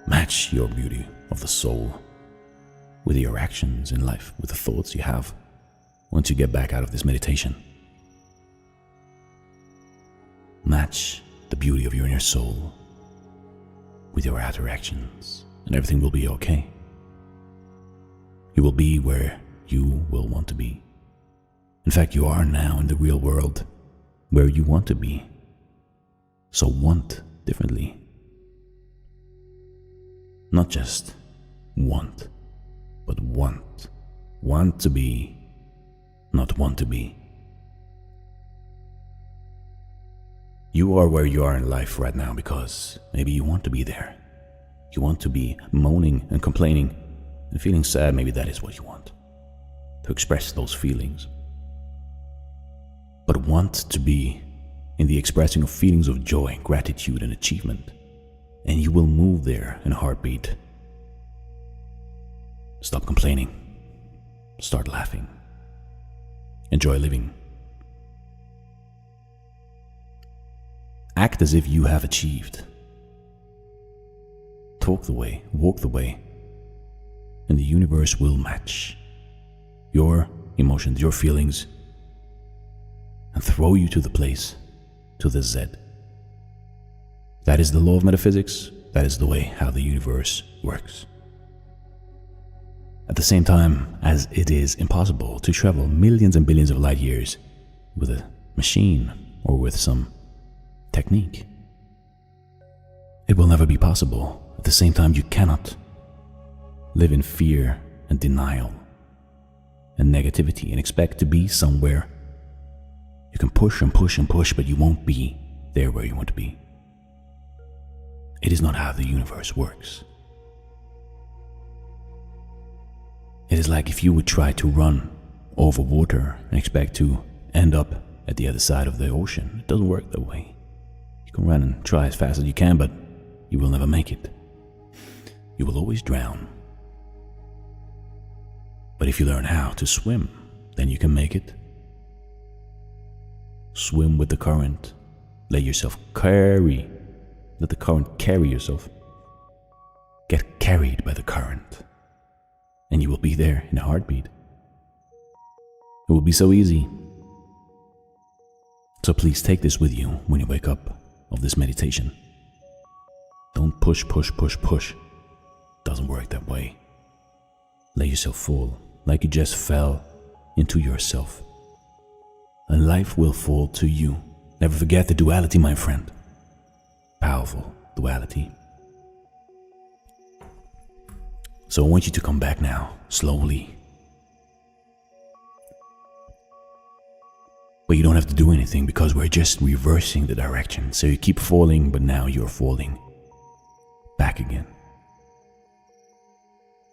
Match your beauty of the soul with your actions in life, with the thoughts you have once you get back out of this meditation. Match the beauty of your inner soul with your outer actions, and everything will be okay. You will be where you will want to be. In fact, you are now in the real world where you want to be. So want differently. Not just want, but want. Want to be, not want to be. You are where you are in life right now because maybe you want to be there. You want to be moaning and complaining and feeling sad. Maybe that is what you want, to express those feelings. But want to be in the expressing of feelings of joy, gratitude, and achievement, and you will move there in a heartbeat. Stop complaining. Start laughing. Enjoy living. Act as if you have achieved. Talk the way, walk the way, and the universe will match your emotions, your feelings, and throw you to the place, to the Z. That is the law of metaphysics. That is the way how the universe works. At the same time, as it is impossible to travel millions and billions of light years with a machine or with some technique, it will never be possible. At the same time, you cannot live in fear and denial and negativity and expect to be somewhere. You can push and push and push, but you won't be there where you want to be. It is not how the universe works. It is like if you would try to run over water and expect to end up at the other side of the ocean. It doesn't work that way. You can run and try as fast as you can, but you will never make it. You will always drown. But if you learn how to swim, then you can make it. Swim with the current. Let yourself carry. Let the current carry yourself. Get carried by the current. And you will be there in a heartbeat. It will be so easy. So please take this with you when you wake up of this meditation. Don't push. Doesn't work that way. Let yourself fall like you just fell into yourself. And life will fall to you. Never forget the duality, my friend. Powerful duality. So I want you to come back now, slowly. But you don't have to do anything because we're just reversing the direction. So you keep falling, but now you're falling back again.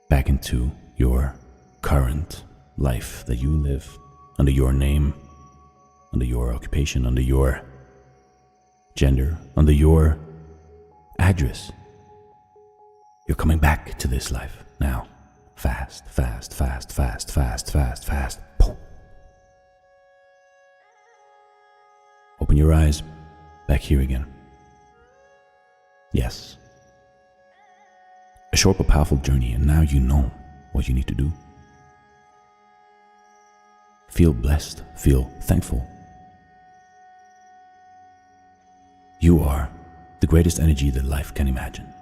Back into your current life that you live under your name, under your occupation, under your gender, under your address. You're coming back to this life now. Fast. Poof. Open your eyes. Back here again. Yes. A short but powerful journey, and now you know what you need to do. Feel blessed. Feel thankful. You are the greatest energy that life can imagine.